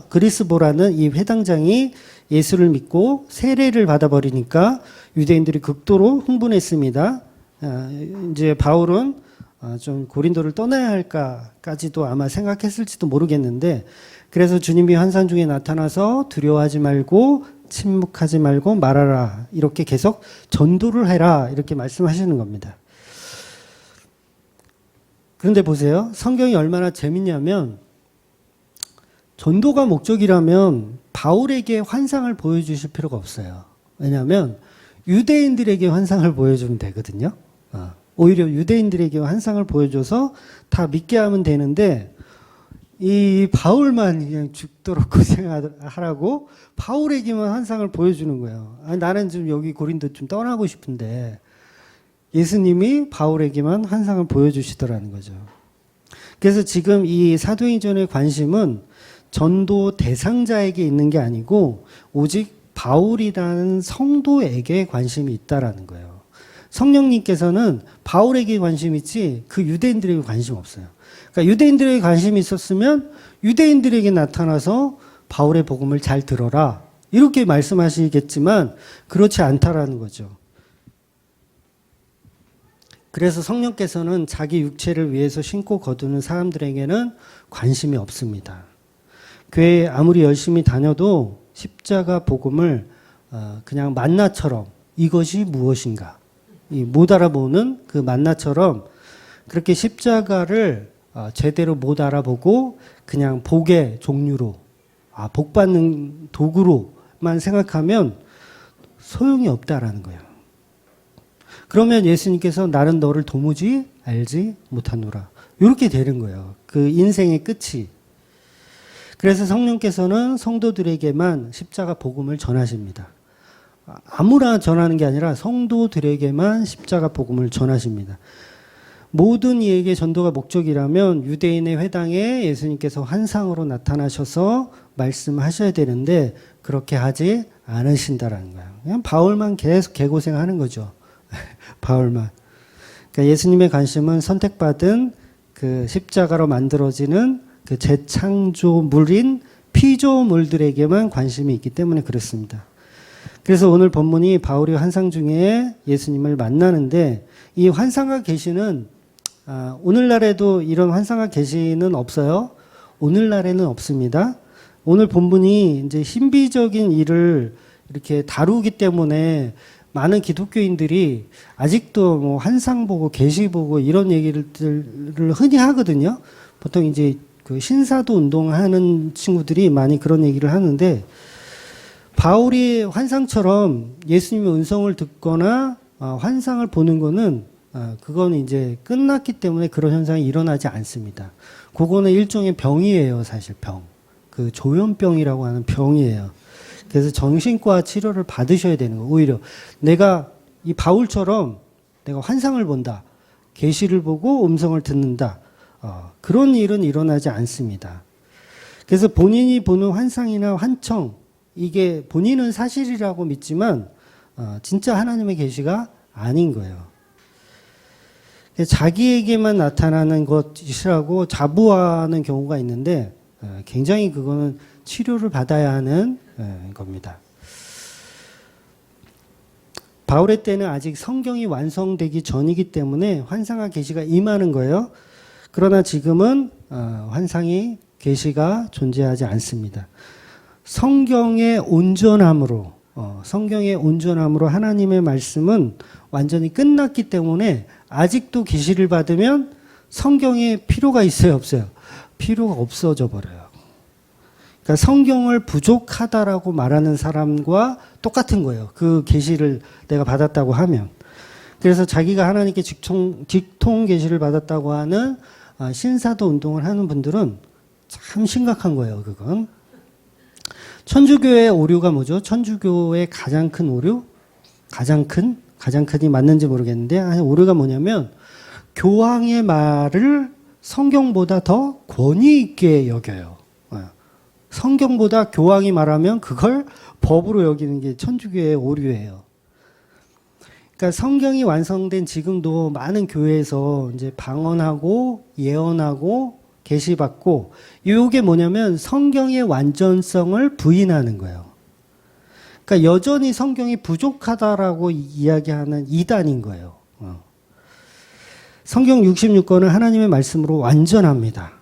그리스보라는 이 회당장이 예수를 믿고 세례를 받아버리니까 유대인들이 극도로 흥분했습니다. 이제 바울은 좀 고린도를 떠나야 할까까지도 아마 생각했을지도 모르겠는데 그래서 주님이 환상 중에 나타나서 두려워하지 말고 침묵하지 말고 말하라 이렇게 계속 전도를 해라 이렇게 말씀하시는 겁니다. 그런데 보세요. 성경이 얼마나 재밌냐면 전도가 목적이라면 바울에게 환상을 보여주실 필요가 없어요. 왜냐하면 유대인들에게 환상을 보여주면 되거든요. 오히려 유대인들에게 환상을 보여줘서 다 믿게 하면 되는데 이 바울만 그냥 죽도록 고생하라고 바울에게만 환상을 보여주는 거예요. 나는 좀 여기 고린도 좀 떠나고 싶은데 예수님이 바울에게만 환상을 보여주시더라는 거죠. 그래서 지금 이 사도행전의 관심은 전도 대상자에게 있는 게 아니고 오직 바울이라는 성도에게 관심이 있다라는 거예요. 성령님께서는 바울에게 관심 있지 그 유대인들에게 관심 없어요. 그러니까 유대인들에게 관심이 있었으면 유대인들에게 나타나서 바울의 복음을 잘 들어라 이렇게 말씀하시겠지만 그렇지 않다라는 거죠. 그래서 성령께서는 자기 육체를 위해서 신고 거두는 사람들에게는 관심이 없습니다. 교회에 아무리 열심히 다녀도 십자가 복음을 그냥 만나처럼 이것이 무엇인가 못 알아보는 그 만나처럼 그렇게 십자가를 제대로 못 알아보고 그냥 복의 종류로 복 받는 도구로만 생각하면 소용이 없다라는 거예요. 그러면 예수님께서 나는 너를 도무지 알지 못하노라 이렇게 되는 거예요. 그 인생의 끝이. 그래서 성령께서는 성도들에게만 십자가 복음을 전하십니다. 아무나 전하는 게 아니라 성도들에게만 십자가 복음을 전하십니다. 모든 이에게 전도가 목적이라면 유대인의 회당에 예수님께서 환상으로 나타나셔서 말씀하셔야 되는데 그렇게 하지 않으신다라는 거예요. 그냥 바울만 계속 개고생하는 거죠. 바울만. 그러니까 예수님의 관심은 선택받은 그 십자가로 만들어지는 그 재창조물인 피조물들에게만 관심이 있기 때문에 그렇습니다. 그래서 오늘 본문이 바울이 환상 중에 예수님을 만나는데 이 환상과 계시는 오늘날에도 이런 환상과 계시는 없어요. 오늘날에는 없습니다. 오늘 본문이 이제 신비적인 일을 이렇게 다루기 때문에 많은 기독교인들이 아직도 뭐 환상 보고 계시 보고 이런 얘기를 흔히 하거든요. 보통 이제 그 신사도 운동하는 친구들이 많이 그런 얘기를 하는데 바울이 환상처럼 예수님의 음성을 듣거나 환상을 보는 거는 그건 이제 끝났기 때문에 그런 현상이 일어나지 않습니다. 그거는 일종의 병이에요, 사실 병. 그 조현병이라고 하는 병이에요. 그래서 정신과 치료를 받으셔야 되는 거예요. 오히려 내가 이 바울처럼 내가 환상을 본다, 계시를 보고 음성을 듣는다, 그런 일은 일어나지 않습니다. 그래서 본인이 보는 환상이나 환청, 이게 본인은 사실이라고 믿지만 진짜 하나님의 계시가 아닌 거예요. 자기에게만 나타나는 것이라고 자부하는 경우가 있는데 굉장히 그거는 치료를 받아야 하는 겁니다. 바울의 때는 아직 성경이 완성되기 전이기 때문에 환상과 계시가 임하는 거예요. 그러나 지금은 환상이 계시가 존재하지 않습니다. 성경의 온전함으로 하나님의 말씀은 완전히 끝났기 때문에 아직도 계시를 받으면 성경에 필요가 있어요, 없어요? 필요가 없어져 버려요. 그러니까 성경을 부족하다라고 말하는 사람과 똑같은 거예요. 그 계시를 내가 받았다고 하면. 그래서 자기가 하나님께 직통 계시를 받았다고 하는 신사도 운동을 하는 분들은 참 심각한 거예요, 그건. 천주교의 오류가 뭐죠? 천주교의 가장 큰 오류? 가장 큰이 맞는지 모르겠는데, 오류가 뭐냐면, 교황의 말을 성경보다 더 권위 있게 여겨요. 성경보다 교황이 말하면 그걸 법으로 여기는 게 천주교의 오류예요. 그러니까 성경이 완성된 지금도 많은 교회에서 이제 방언하고 예언하고 계시받고 이게 뭐냐면 성경의 완전성을 부인하는 거예요. 그러니까 여전히 성경이 부족하다라고 이야기하는 이단인 거예요. 성경 66권은 하나님의 말씀으로 완전합니다.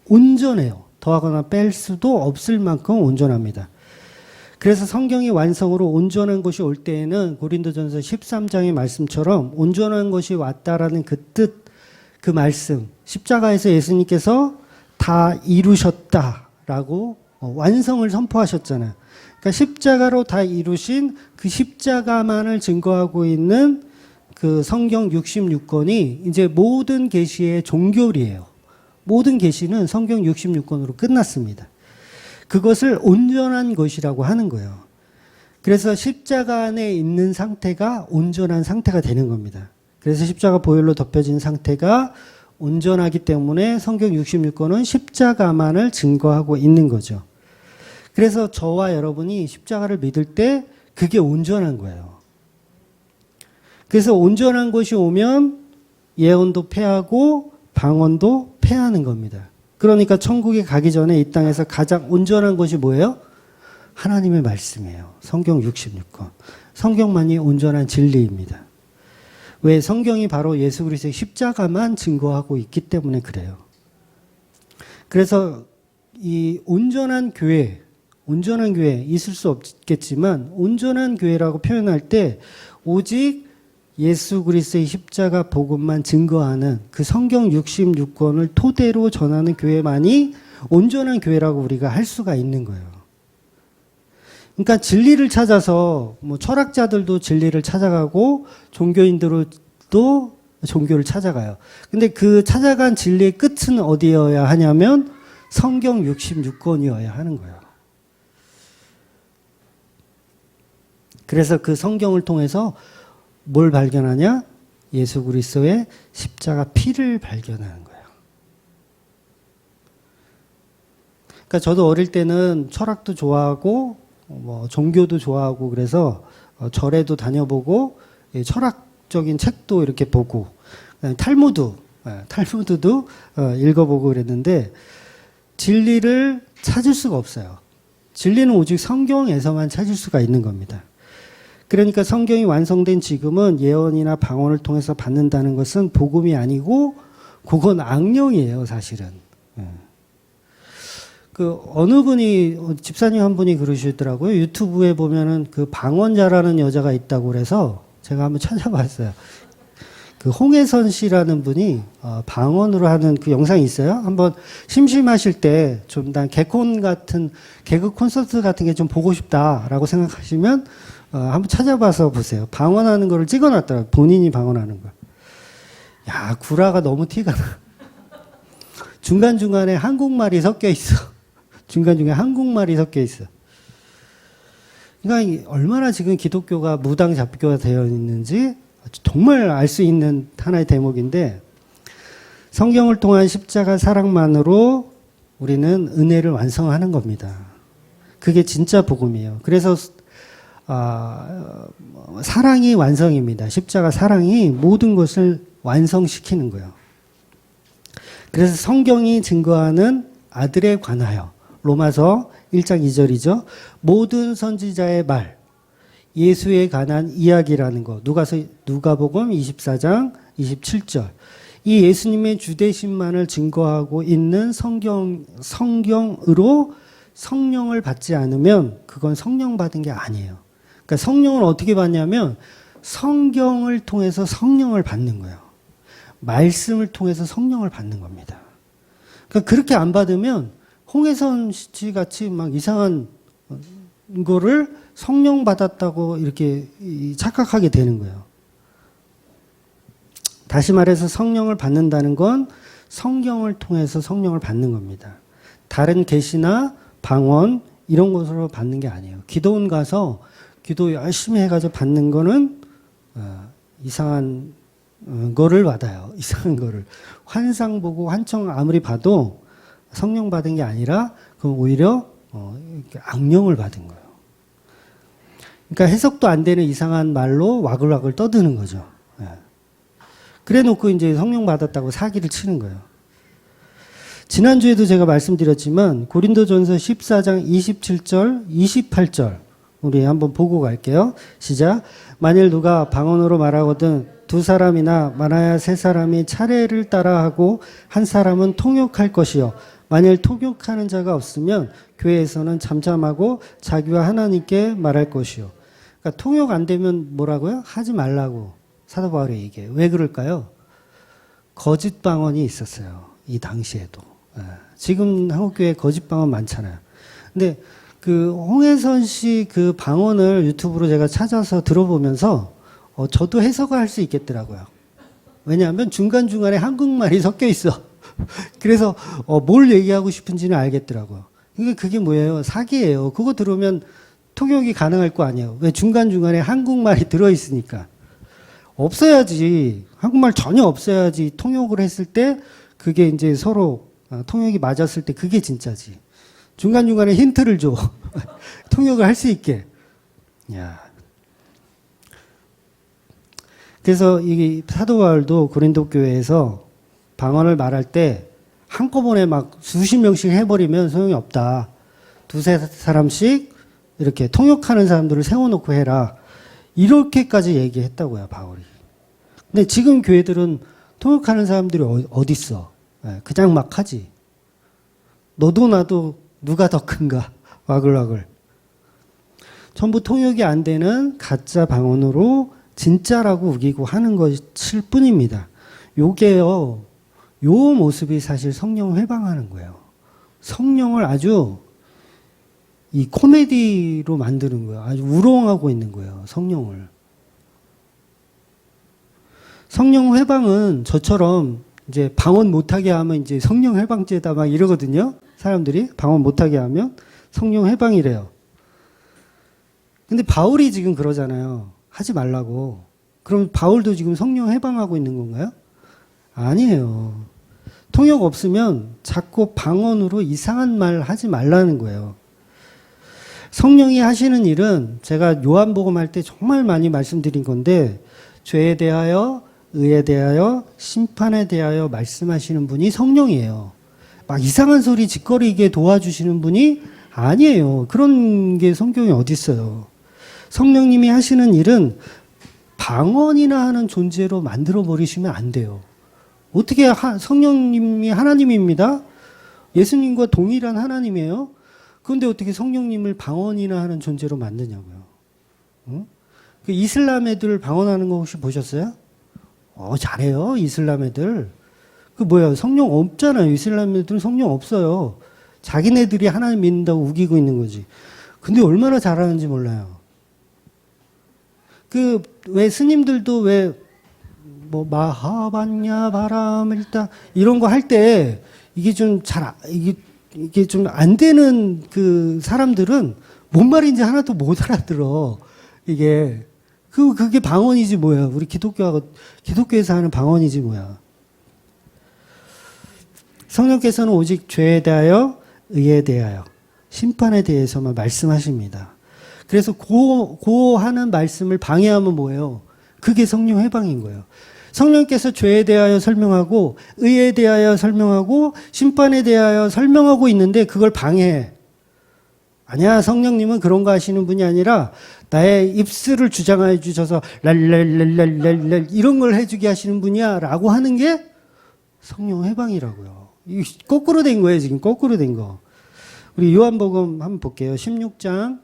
온전해요. 더하거나 뺄 수도 없을 만큼 온전합니다. 그래서 성경의 완성으로 온전한 것이 올 때에는 고린도전서 13장의 말씀처럼 온전한 것이 왔다라는 그 뜻, 그 말씀, 십자가에서 예수님께서 다 이루셨다라고 완성을 선포하셨잖아요. 그러니까 십자가로 다 이루신 그 십자가만을 증거하고 있는 그 성경 66권이 이제 모든 계시의 종결이에요. 모든 계시는 성경 66권으로 끝났습니다. 그것을 온전한 것이라고 하는 거예요. 그래서 십자가 안에 있는 상태가 온전한 상태가 되는 겁니다. 그래서 십자가 보혈로 덮여진 상태가 온전하기 때문에 성경 66권은 십자가만을 증거하고 있는 거죠. 그래서 저와 여러분이 십자가를 믿을 때 그게 온전한 거예요. 그래서 온전한 것이 오면 예언도 패하고 방언도 패하는 겁니다. 그러니까 천국에 가기 전에 이 땅에서 가장 온전한 것이 뭐예요? 하나님의 말씀이에요. 성경 66권. 성경만이 온전한 진리입니다. 왜? 성경이 바로 예수 그리스도의 십자가만 증거하고 있기 때문에 그래요. 그래서 이 온전한 교회 있을 수 없겠지만 온전한 교회라고 표현할 때 오직 예수 그리스도의 십자가 복음만 증거하는 그 성경 66권을 토대로 전하는 교회만이 온전한 교회라고 우리가 할 수가 있는 거예요. 그러니까 진리를 찾아서 뭐 철학자들도 진리를 찾아가고 종교인들도 종교를 찾아가요. 근데 그 찾아간 진리의 끝은 어디여야 하냐면 성경 66권이어야 하는 거예요. 그래서 그 성경을 통해서 뭘 발견하냐? 예수 그리스도의 십자가 피를 발견하는 거예요. 그러니까 저도 어릴 때는 철학도 좋아하고 뭐 종교도 좋아하고 그래서 절에도 다녀보고 철학적인 책도 이렇게 보고 탈무드도 읽어보고 그랬는데 진리를 찾을 수가 없어요. 진리는 오직 성경에서만 찾을 수가 있는 겁니다. 그러니까 성경이 완성된 지금은 예언이나 방언을 통해서 받는다는 것은 복음이 아니고 그건 악령이에요, 사실은. 어느 분이, 집사님 한 분이 그러시더라고요. 유튜브에 보면은 그 방언자라는 여자가 있다고 그래서 제가 한번 찾아봤어요. 그 홍혜선 씨라는 분이 방언으로 하는 그 영상이 있어요. 한번 심심하실 때 좀 난 개콘 같은 개그 콘서트 같은 게 좀 보고 싶다라고 생각하시면 한번 찾아봐서 보세요. 방언하는 거를 찍어놨더라고요. 본인이 방언하는 거. 야, 구라가 너무 티가 나. 중간중간에 한국말이 섞여 있어. 중간중간에 한국말이 섞여 있어. 그러니까 얼마나 지금 기독교가 무당 잡교가 되어 있는지 정말 알 수 있는 하나의 대목인데, 성경을 통한 십자가 사랑만으로 우리는 은혜를 완성하는 겁니다. 그게 진짜 복음이에요. 그래서 사랑이 완성입니다. 십자가 사랑이 모든 것을 완성시키는 거예요. 그래서 성경이 증거하는 아들에 관하여, 로마서 1장 2절이죠. 모든 선지자의 말, 예수에 관한 이야기라는 거. 누가복음 24장 27절. 이 예수님의 주되심만을 증거하고 있는 성경으로 성령을 받지 않으면 그건 성령 받은 게 아니에요. 그러니까 성령을 어떻게 받냐면 성경을 통해서 성령을 받는 거예요. 말씀을 통해서 성령을 받는 겁니다. 그러니까 그렇게 안 받으면 홍혜선 씨 같이 막 이상한 거를 성령 받았다고 이렇게 착각하게 되는 거예요. 다시 말해서 성령을 받는다는 건 성경을 통해서 성령을 받는 겁니다. 다른 계시나 방언 이런 것으로 받는 게 아니에요. 기도원 가서 기도 열심히 해가지고 받는 거는 이상한 거를 받아요. 이상한 거를. 환상 보고 환청 아무리 봐도 성령 받은 게 아니라 그건 오히려 악령을 받은 거예요. 그러니까 해석도 안 되는 이상한 말로 와글와글 떠드는 거죠. 그래 놓고 이제 성령 받았다고 사기를 치는 거예요. 지난주에도 제가 말씀드렸지만 고린도전서 14장 27절, 28절 우리 한번 보고 갈게요. 시작. 만일 누가 방언으로 말하거든 두 사람이나 많아야 세 사람이 차례를 따라하고 한 사람은 통역할 것이요. 만일 통역하는 자가 없으면 교회에서는 잠잠하고 자기와 하나님께 말할 것이요. 그러니까 통역 안 되면 뭐라고요? 하지 말라고 사도 바울이 얘기해요. 왜 그럴까요? 거짓 방언이 있었어요. 이 당시에도. 지금 한국교회에 거짓 방언 많잖아요. 근데 그 홍혜선 씨 그 방언을 유튜브로 제가 찾아서 들어보면서 저도 해석을 할 수 있겠더라고요. 왜냐하면 중간중간에 한국말이 섞여 있어. 그래서 뭘 얘기하고 싶은지는 알겠더라고요. 그게 뭐예요? 사기예요. 그거 들으면 통역이 가능할 거 아니에요. 왜 중간중간에 한국말이 들어있으니까. 없어야지. 한국말 전혀 없어야지. 통역을 했을 때 그게 이제 서로 통역이 맞았을 때 그게 진짜지. 중간중간에 힌트를 줘. 통역을 할 수 있게. 야. 그래서 이 사도 바울도 고린도 교회에서 방언을 말할 때 한꺼번에 막 수십 명씩 해버리면 소용이 없다. 두세 사람씩 이렇게 통역하는 사람들을 세워놓고 해라. 이렇게까지 얘기했다고요, 바울이. 근데 지금 교회들은 통역하는 사람들이 어디 있어? 그냥 막 하지. 너도 나도 누가 더 큰가? 와글와글. 전부 통역이 안 되는 가짜 방언으로 진짜라고 우기고 하는 것일 뿐입니다. 요게요, 요 모습이 사실 성령 회방하는 거예요. 성령을 아주 이 코미디로 만드는 거예요. 아주 우롱하고 있는 거예요, 성령을. 성령 회방은 저처럼 이제 방언 못하게 하면 이제 성령 회방죄다 막 이러거든요. 사람들이 방언 못하게 하면 성령 회방이래요. 근데 바울이 지금 그러잖아요. 하지 말라고. 그럼 바울도 지금 성령 해방하고 있는 건가요? 아니에요. 통역 없으면 자꾸 방언으로 이상한 말 하지 말라는 거예요. 성령이 하시는 일은 제가 요한복음 할 때 정말 많이 말씀드린 건데 죄에 대하여, 의에 대하여, 심판에 대하여 말씀하시는 분이 성령이에요. 막 이상한 소리 짓거리게 도와주시는 분이 아니에요. 그런 게 성경에 어디 있어요. 성령님이 하시는 일은 방언이나 하는 존재로 만들어 버리시면 안 돼요. 어떻게 성령님이 하나님입니다. 예수님과 동일한 하나님이에요. 그런데 어떻게 성령님을 방언이나 하는 존재로 만드냐고요. 응? 그 이슬람 애들 방언하는 거 혹시 보셨어요? 잘해요. 이슬람 애들. 그 뭐야, 성령 없잖아요. 이슬람 애들은 성령 없어요. 자기네들이 하나님 믿는다고 우기고 있는 거지. 근데 얼마나 잘하는지 몰라요. 왜 스님들도 마하반야 바람일다 이런 거 할 때 이게 좀 이게 좀 안 되는 그 사람들은 뭔 말인지 하나도 못 알아들어. 그게 방언이지 뭐야. 우리 기독교에서 하는 방언이지 뭐야. 성령께서는 오직 죄에 대하여, 의에 대하여, 심판에 대해서만 말씀하십니다. 그래서 고 하는 말씀을 방해하면 뭐예요? 그게 성령 해방인 거예요. 성령께서 죄에 대하여 설명하고, 의에 대하여 설명하고, 심판에 대하여 설명하고 있는데 그걸 방해해. 아니야, 성령님은 그런 거 하시는 분이 아니라 나의 입술을 주장해 주셔서 랄랄랄랄랄 이런 걸 해주게 하시는 분이야 라고 하는 게 성령 해방이라고요. 거꾸로 된 거예요, 지금. 거꾸로 된 거. 우리 요한복음 한번 볼게요. 16장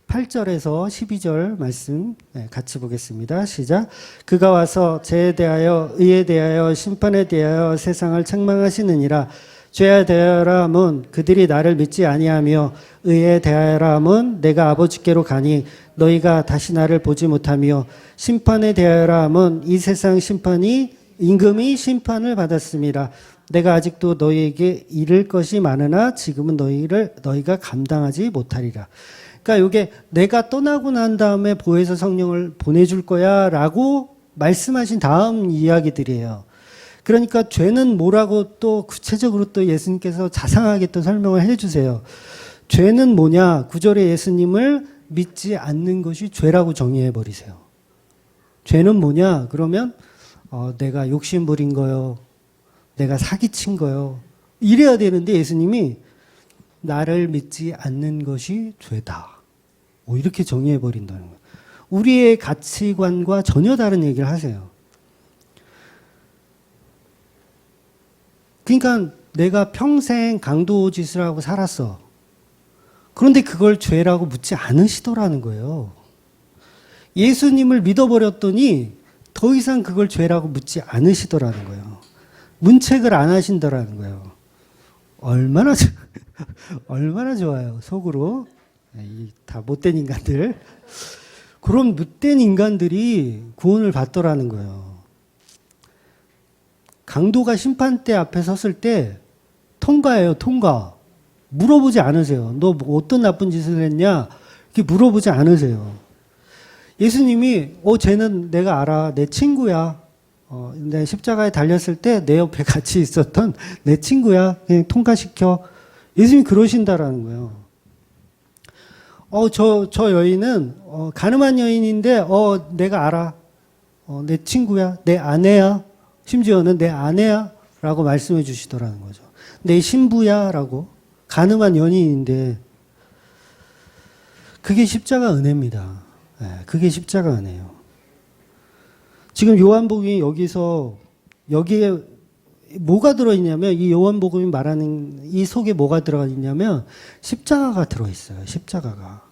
8절에서 12절 말씀 같이 보겠습니다. 시작. 그가 와서 죄에 대하여, 의에 대하여, 심판에 대하여 세상을 책망하시느니라. 죄에 대하여라 함은 그들이 나를 믿지 아니하며, 의에 대하여라 함은 내가 아버지께로 가니 너희가 다시 나를 보지 못하며, 심판에 대하여라 함은 이 세상 심판이 임금이 심판을 받았습니다. 내가 아직도 너희에게 이를 것이 많으나 지금은 너희가 감당하지 못하리라. 그러니까 이게 내가 떠나고 난 다음에 보혜사 성령을 보내줄 거야 라고 말씀하신 다음 이야기들이에요. 그러니까 죄는 뭐라고 또 구체적으로 또 예수님께서 자상하게 또 설명을 해주세요. 죄는 뭐냐? 9절에 예수님을 믿지 않는 것이 죄라고 정의해 버리세요. 죄는 뭐냐? 그러면 내가 욕심 부린 거요. 내가 사기친 거요. 이래야 되는데 예수님이 나를 믿지 않는 것이 죄다. 이렇게 정의해 버린다는 거예요. 우리의 가치관과 전혀 다른 얘기를 하세요. 그러니까 내가 평생 강도짓을 하고 살았어. 그런데 그걸 죄라고 묻지 않으시더라는 거예요. 예수님을 믿어버렸더니 더 이상 그걸 죄라고 묻지 않으시더라는 거예요. 문책을 안 하신다라는 거예요. 얼마나 좋아요. 속으로. 다 못된 인간들. 그런 못된 인간들이 구원을 받더라는 거예요. 강도가 심판대 앞에 섰을 때 통과해요. 통과. 물어보지 않으세요. 너 어떤 나쁜 짓을 했냐? 이렇게 물어보지 않으세요. 예수님이 쟤는 내가 알아. 내 친구야. 내 십자가에 달렸을 때 내 옆에 같이 있었던 내 친구야. 그냥 통과시켜. 예수님이 그러신다라는 거예요. 저 여인은 가늠한 여인인데 내가 알아. 내 친구야. 내 아내야. 심지어는 내 아내야 라고 말씀해 주시더라는 거죠. 내 신부야 라고. 가늠한 연인인데 그게 십자가 은혜입니다. 그게 십자가 은혜예요. 지금 요한복음이 여기에 뭐가 들어있냐면, 이 요한복음이 말하는 이 속에 뭐가 들어있냐면 십자가가 들어있어요. 십자가가.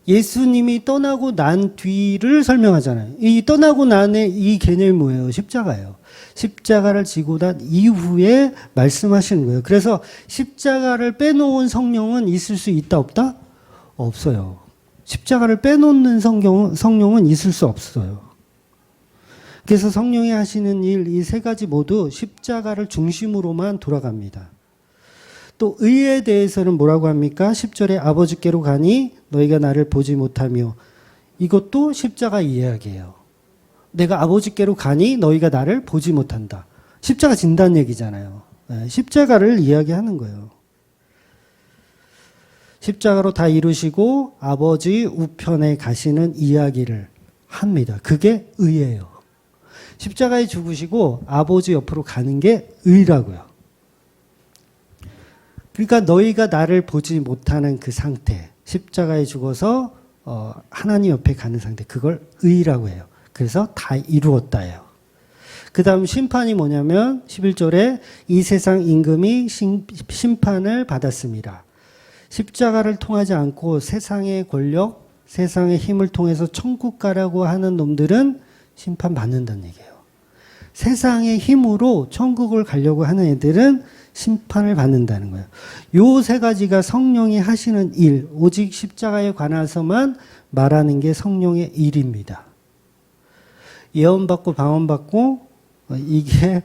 예수님이 떠나고 난 뒤를 설명하잖아요. 이 떠나고 난의 이 개념이 뭐예요? 십자가예요. 십자가를 지고 난 이후에 말씀하시는 거예요. 그래서 십자가를 빼놓은 성령은 있을 수 있다 없다? 없어요. 십자가를 빼놓는 성령은 있을 수 없어요. 그래서 성령이 하시는 일, 이 세 가지 모두 십자가를 중심으로만 돌아갑니다. 또 의에 대해서는 뭐라고 합니까? 10절에 아버지께로 가니 너희가 나를 보지 못하며, 이것도 십자가 이야기예요. 내가 아버지께로 가니 너희가 나를 보지 못한다. 십자가 진단 얘기잖아요. 십자가를 이야기하는 거예요. 십자가로 다 이루시고 아버지 우편에 가시는 이야기를 합니다. 그게 의예요. 십자가에 죽으시고 아버지 옆으로 가는 게 의라고요. 그러니까 너희가 나를 보지 못하는 그 상태, 십자가에 죽어서 하나님 옆에 가는 상태, 그걸 의라고 해요. 그래서 다 이루었다예요. 그 다음 심판이 뭐냐면 11절에 이 세상 임금이 심판을 받았습니다. 십자가를 통하지 않고 세상의 권력, 세상의 힘을 통해서 천국 가라고 하는 놈들은 심판받는다는 얘기예요. 세상의 힘으로 천국을 가려고 하는 애들은 심판을 받는다는 거예요. 요 세 가지가 성령이 하시는 일, 오직 십자가에 관해서만 말하는 게 성령의 일입니다. 예언받고 방언받고 이게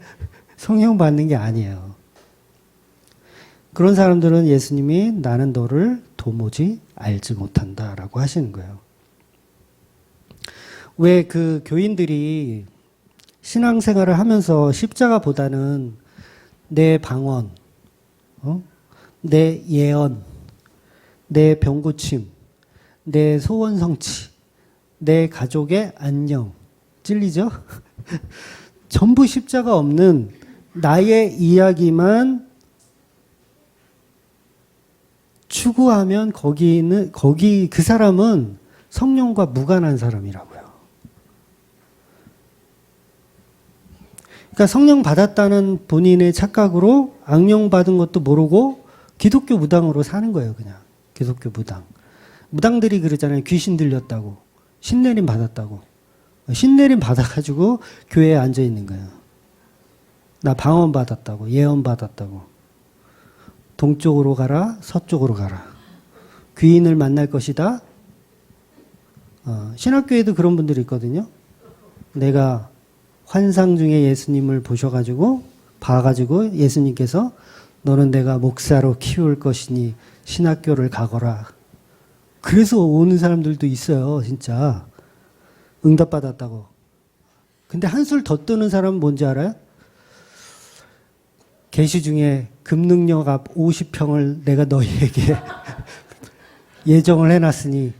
성령 받는 게 아니에요. 그런 사람들은 예수님이 나는 너를 도무지 알지 못한다라고 하시는 거예요. 왜 그 교인들이 신앙생활을 하면서 십자가보다는 내 방언, 내 예언, 내 병고침, 내 소원 성취, 내 가족의 안녕, 찔리죠? 전부 십자가 없는 나의 이야기만 추구하면 거기 그 사람은 성령과 무관한 사람이라고요. 그러니까 성령 받았다는 본인의 착각으로 악령 받은 것도 모르고 기독교 무당으로 사는 거예요, 그냥. 기독교 무당. 무당들이 그러잖아요. 귀신 들렸다고. 신내림 받았다고. 신내림 받아가지고 교회에 앉아 있는 거예요. 나 방언 받았다고. 예언 받았다고. 동쪽으로 가라, 서쪽으로 가라. 귀인을 만날 것이다. 신학교에도 그런 분들이 있거든요. 내가 환상 중에 예수님을 봐가지고 예수님께서 너는 내가 목사로 키울 것이니 신학교를 가거라. 그래서 오는 사람들도 있어요, 진짜. 응답받았다고. 근데 한술 더 뜨는 사람은 뭔지 알아요? 계시 중에 금능력 앞 50평을 내가 너희에게 예정을 해놨으니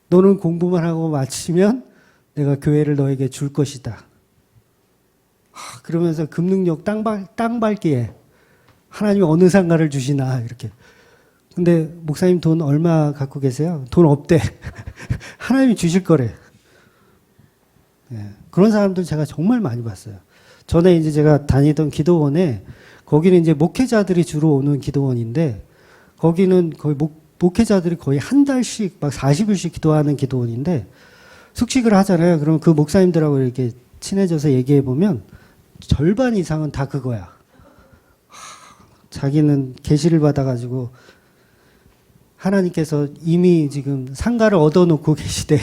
너는 공부만 하고 마치면 내가 교회를 너에게 줄 것이다. 그러면서 금능력 땅 밟기에 하나님이 어느 상가를 주시나 이렇게. 근데 목사님 돈 얼마 갖고 계세요? 돈 없대. 하나님이 주실 거래. 그런 사람들 제가 정말 많이 봤어요. 전에 이제 제가 다니던 기도원에 거기는 이제 목회자들이 주로 오는 기도원인데 거기는 거의 목회자들이 거의 한 달씩 막 40일씩 기도하는 기도원인데 숙식을 하잖아요. 그럼 그 목사님들하고 이렇게 친해져서 얘기해 보면 절반 이상은 다 그거야. 자기는 계시를 받아가지고 하나님께서 이미 지금 상가를 얻어놓고 계시대.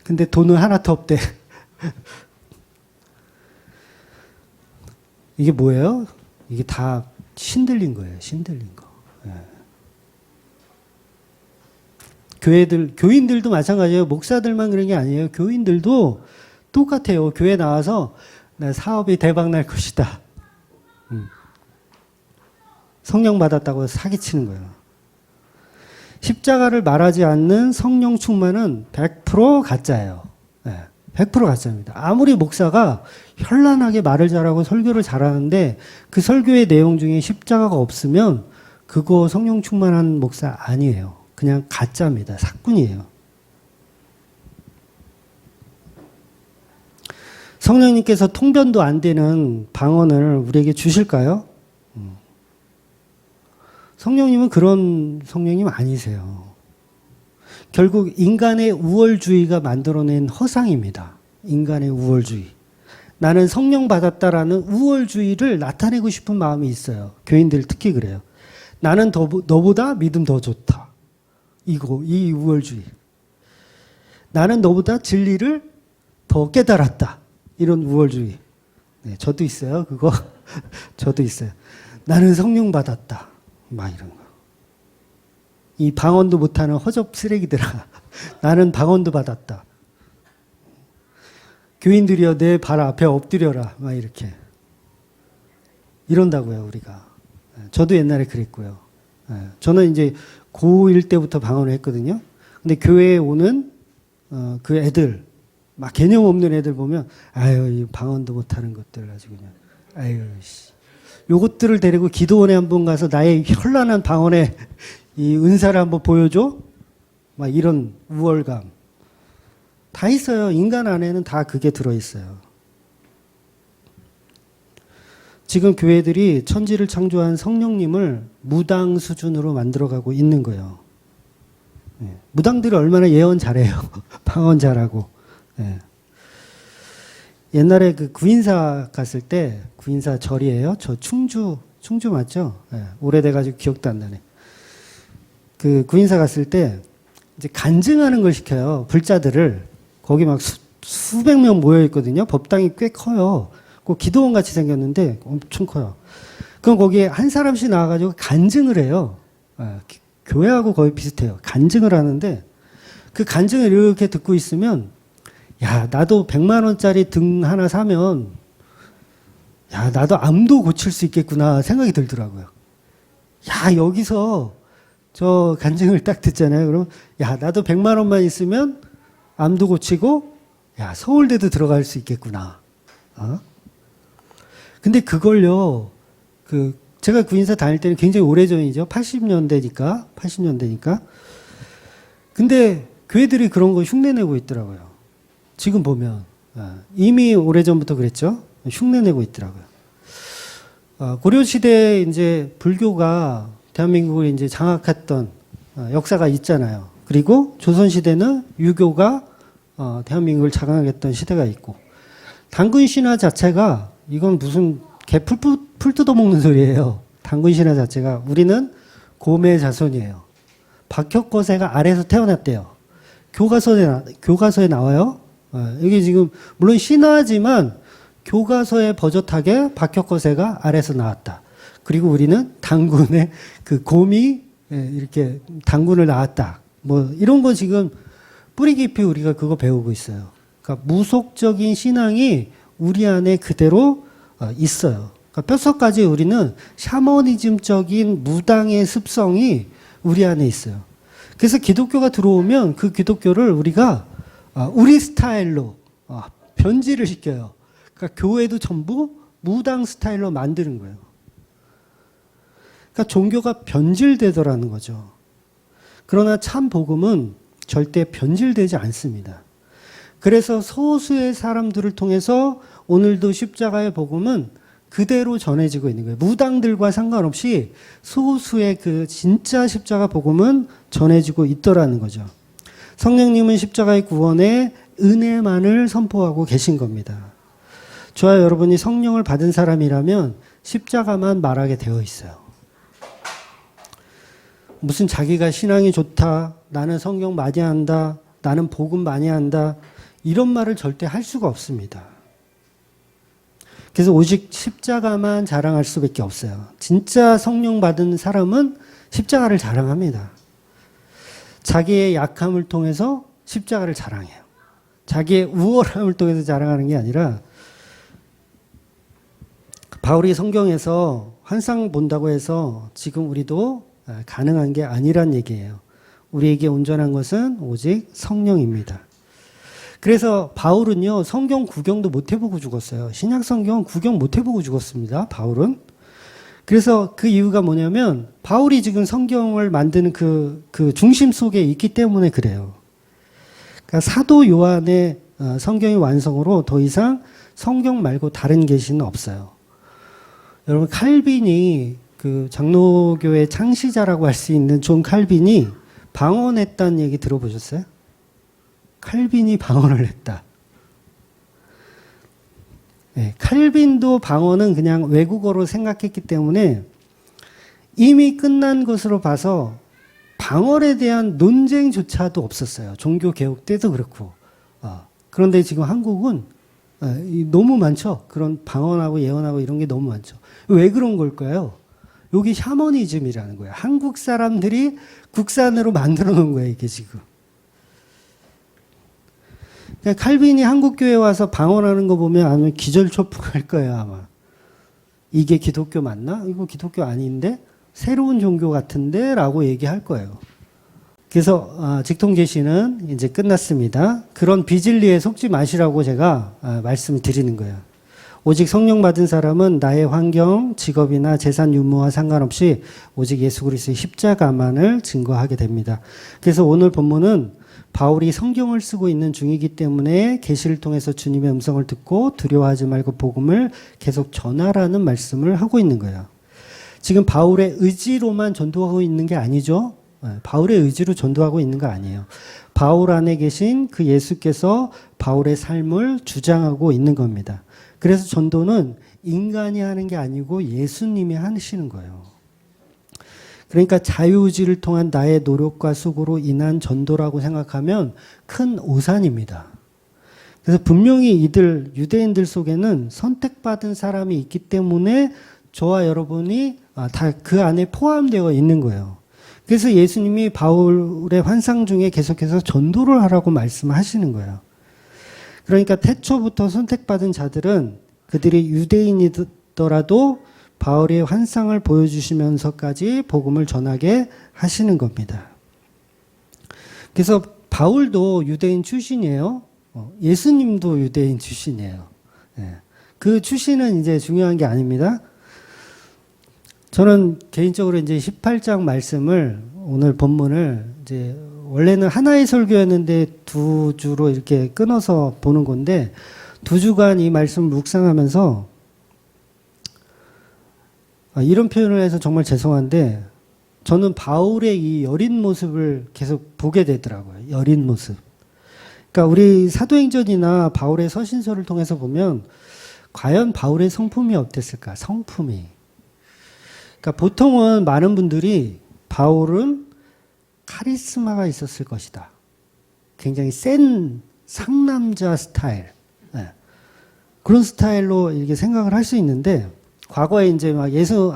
근데 돈은 하나도 없대. 이게 뭐예요? 이게 다 신들린 거예요. 신들린 거. 교인들도 마찬가지예요. 목사들만 그런 게 아니에요. 교인들도 똑같아요. 교회 나와서 나 사업이 대박 날 것이다. 성령 받았다고 사기치는 거예요. 십자가를 말하지 않는 성령 충만은 100% 가짜예요. 100% 가짜입니다. 아무리 목사가 현란하게 말을 잘하고 설교를 잘하는데 그 설교의 내용 중에 십자가가 없으면 그거 성령 충만한 목사 아니에요. 그냥 가짜입니다. 사꾼이에요. 성령님께서 통변도 안 되는 방언을 우리에게 주실까요? 성령님은 그런 성령님 아니세요. 결국 인간의 우월주의가 만들어낸 허상입니다. 인간의 우월주의. 나는 성령 받았다라는 우월주의를 나타내고 싶은 마음이 있어요. 교인들 특히 그래요. 나는 너보다 믿음 더 좋다. 이 우월주의. 나는 너보다 진리를 더 깨달았다. 이런 우월주의. 네, 저도 있어요. 그거. 저도 있어요. 나는 성령 받았다. 막 이런 거. 이 방언도 못하는 허접 쓰레기들아. 나는 방언도 받았다. 교인들이여 내 발 앞에 엎드려라. 막 이렇게. 이런다고요, 우리가. 저도 옛날에 그랬고요. 저는 이제 고1 때부터 방언을 했거든요. 근데 교회에 오는 그 애들, 막 개념 없는 애들 보면, 아유, 이 방언도 못하는 것들 아주 그냥, 아유, 씨. 요것들을 데리고 기도원에 한번 가서 나의 현란한 방언의 이 은사를 한번 보여줘? 막 이런 우월감. 다 있어요. 인간 안에는 다 그게 들어있어요. 지금 교회들이 천지를 창조한 성령님을 무당 수준으로 만들어가고 있는 거예요. 네. 무당들이 얼마나 예언 잘해요. 방언 잘하고. 네. 옛날에 그 구인사 갔을 때, 구인사 절이에요. 저 충주 맞죠? 네. 오래돼가지고 기억도 안 나네. 그 구인사 갔을 때 이제 간증하는 걸 시켜요. 불자들을. 거기 막 수백 명 모여 있거든요. 법당이 꽤 커요. 그 기도원 같이 생겼는데 엄청 커요. 그럼 거기에 한 사람씩 나와가지고 간증을 해요. 교회하고 거의 비슷해요. 간증을 하는데 그 간증을 이렇게 듣고 있으면 야, 나도 100만 원짜리 등 하나 사면 야, 나도 암도 고칠 수 있겠구나 생각이 들더라고요. 야, 여기서 저 간증을 딱 듣잖아요. 그럼 야, 나도 100만 원만 있으면 암도 고치고 야, 서울대도 들어갈 수 있겠구나. 근데 그걸요, 제가 구인사 다닐 때는 굉장히 오래전이죠. 80년대니까. 근데 교회들이 그런 거 흉내내고 있더라고요. 지금 보면. 이미 오래전부터 그랬죠. 흉내내고 있더라고요. 고려시대에 이제 불교가 대한민국을 이제 장악했던 역사가 있잖아요. 그리고 조선시대는 유교가 대한민국을 장악했던 시대가 있고, 당군 신화 자체가 이건 무슨 개 풀 뜯어먹는 소리예요. 당군 신화 자체가 우리는 곰의 자손이에요. 박혁거세가 아래에서 태어났대요. 교과서에 나와요. 이게 지금 물론 신화지만 교과서에 버젓하게 박혁거세가 아래에서 나왔다. 그리고 우리는 당군의 그 곰이 이렇게 당군을 낳았다. 뭐 이런 거 지금 뿌리 깊이 우리가 그거 배우고 있어요. 그러니까 무속적인 신앙이 우리 안에 그대로 있어요. 그러니까 뼛속까지 우리는 샤머니즘적인 무당의 습성이 우리 안에 있어요. 그래서 기독교가 들어오면 그 기독교를 우리가 우리 스타일로 변질을 시켜요. 그러니까 교회도 전부 무당 스타일로 만드는 거예요. 그러니까 종교가 변질되더라는 거죠. 그러나 참 복음은 절대 변질되지 않습니다. 그래서 소수의 사람들을 통해서 오늘도 십자가의 복음은 그대로 전해지고 있는 거예요. 무당들과 상관없이 소수의 그 진짜 십자가 복음은 전해지고 있더라는 거죠. 성령님은 십자가의 구원에 은혜만을 선포하고 계신 겁니다. 저와 여러분이 성령을 받은 사람이라면 십자가만 말하게 되어 있어요. 무슨 자기가 신앙이 좋다, 나는 성경 많이 한다, 나는 복음 많이 한다, 이런 말을 절대 할 수가 없습니다. 그래서 오직 십자가만 자랑할 수밖에 없어요. 진짜 성령 받은 사람은 십자가를 자랑합니다. 자기의 약함을 통해서 십자가를 자랑해요. 자기의 우월함을 통해서 자랑하는 게 아니라, 바울이 성경에서 환상 본다고 해서 지금 우리도 가능한 게 아니란 얘기예요. 우리에게 온전한 것은 오직 성령입니다. 그래서 바울은요, 성경 구경도 못 해보고 죽었어요. 신약 성경 구경 못 해보고 죽었습니다. 바울은. 그래서 그 이유가 뭐냐면 바울이 지금 성경을 만드는 그 중심 속에 있기 때문에 그래요. 그러니까 사도 요한의 성경의 완성으로 더 이상 성경 말고 다른 계시는 없어요. 여러분, 칼빈이 그 장로교의 창시자라고 할 수 있는 존 칼빈이 방언했다는 얘기 들어보셨어요? 칼빈이 방언을 했다. 네, 칼빈도 방언은 그냥 외국어로 생각했기 때문에 이미 끝난 것으로 봐서 방언에 대한 논쟁조차도 없었어요. 종교개혁 때도 그렇고. 그런데 지금 한국은 너무 많죠. 그런 방언하고 예언하고 이런 게 너무 많죠. 왜 그런 걸까요? 여기 샤머니즘이라는 거예요. 한국 사람들이 국산으로 만들어 놓은 거예요, 이게 지금. 그러니까 칼빈이 한국교회 와서 방언하는 거 보면 아마 기절초풍할 거예요, 아마. 이게 기독교 맞나? 이거 기독교 아닌데? 새로운 종교 같은데? 라고 얘기할 거예요. 그래서 직통제시는 이제 끝났습니다. 그런 비진리에 속지 마시라고 제가 말씀을 드리는 거예요. 오직 성령 받은 사람은 나의 환경, 직업이나 재산 유무와 상관없이 오직 예수 그리스도의 십자가만을 증거하게 됩니다. 그래서 오늘 본문은 바울이 성경을 쓰고 있는 중이기 때문에 계시를 통해서 주님의 음성을 듣고 두려워하지 말고 복음을 계속 전하라는 말씀을 하고 있는 거예요. 지금 바울의 의지로만 전도하고 있는 게 아니죠. 바울의 의지로 전도하고 있는 거 아니에요. 바울 안에 계신 그 예수께서 바울의 삶을 주장하고 있는 겁니다. 그래서 전도는 인간이 하는 게 아니고 예수님이 하시는 거예요. 그러니까 자유의지를 통한 나의 노력과 수고로 인한 전도라고 생각하면 큰 오산입니다. 그래서 분명히 이들 유대인들 속에는 선택받은 사람이 있기 때문에 저와 여러분이 다 그 안에 포함되어 있는 거예요. 그래서 예수님이 바울의 환상 중에 계속해서 전도를 하라고 말씀하시는 거예요. 그러니까 태초부터 선택받은 자들은 그들이 유대인이더라도 바울의 환상을 보여주시면서까지 복음을 전하게 하시는 겁니다. 그래서 바울도 유대인 출신이에요. 예수님도 유대인 출신이에요. 그 출신은 이제 중요한 게 아닙니다. 저는 개인적으로 이제 18장 말씀을 오늘 본문을 이제 원래는 하나의 설교였는데 두 주로 이렇게 끊어서 보는 건데 두 주간 이 말씀을 묵상하면서 이런 표현을 해서 정말 죄송한데 저는 바울의 이 여린 모습을 계속 보게 되더라고요. 여린 모습. 그러니까 우리 사도행전이나 바울의 서신서를 통해서 보면 과연 바울의 성품이 어땠을까? 성품이. 그러니까 보통은 많은 분들이 바울은 카리스마가 있었을 것이다. 굉장히 센 상남자 스타일. 그런 스타일로 이렇게 생각을 할 수 있는데 과거에 이제 막 예수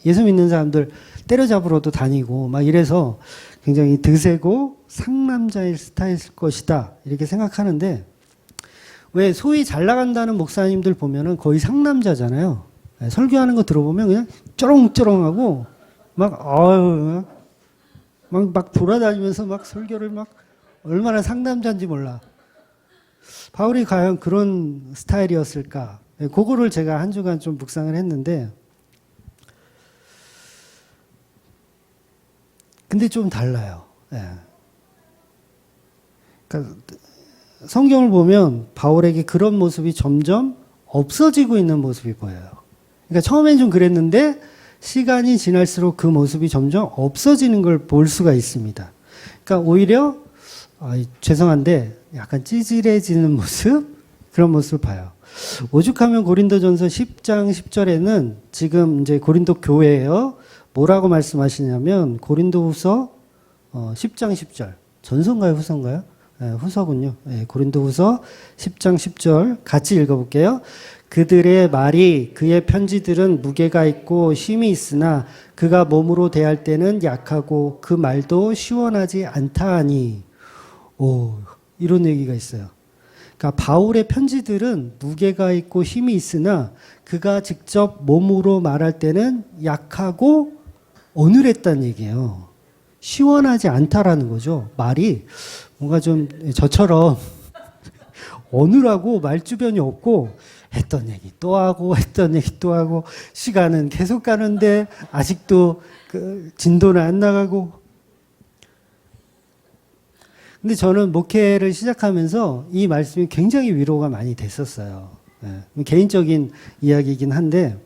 믿는 사람들 때려잡으러도 다니고 막 이래서 굉장히 드세고 상남자일 스타일일 것이다. 이렇게 생각하는데 왜 소위 잘 나간다는 목사님들 보면은 거의 상남자잖아요. 설교하는 거 들어보면 그냥 쩌렁쩌렁하고 막 돌아다니면서 막 설교를 막 얼마나 상남자인지 몰라. 바울이 과연 그런 스타일이었을까? 그거를 제가 한 주간 좀 묵상을 했는데 근데 좀 달라요. 그러니까 성경을 보면 바울에게 그런 모습이 점점 없어지고 있는 모습이 보여요. 그러니까 처음엔 좀 그랬는데 시간이 지날수록 그 모습이 점점 없어지는 걸 볼 수가 있습니다. 그러니까 오히려 죄송한데 약간 찌질해지는 모습? 그런 모습을 봐요. 오죽하면 고린도전서 10장 10절에는 지금 이제 고린도 교회예요. 뭐라고 말씀하시냐면 고린도후서 10장 10절. 전서인가요? 후서인가요? 후서군요. 고린도후서 10장 10절 같이 읽어볼게요. 그들의 말이 그의 편지들은 무게가 있고 힘이 있으나 그가 몸으로 대할 때는 약하고 그 말도 시원하지 않다 하니 이런 얘기가 있어요. 그러니까 바울의 편지들은 무게가 있고 힘이 있으나 그가 직접 몸으로 말할 때는 약하고 어눌했다는 얘기예요. 시원하지 않다라는 거죠. 말이 뭔가 좀 저처럼 어눌하고 말주변이 없고 했던 얘기 또 하고 했던 얘기 또 하고 시간은 계속 가는데 아직도 그 진도는 안 나가고. 근데 저는 목회를 시작하면서 이 말씀이 굉장히 위로가 많이 됐었어요. 개인적인 이야기이긴 한데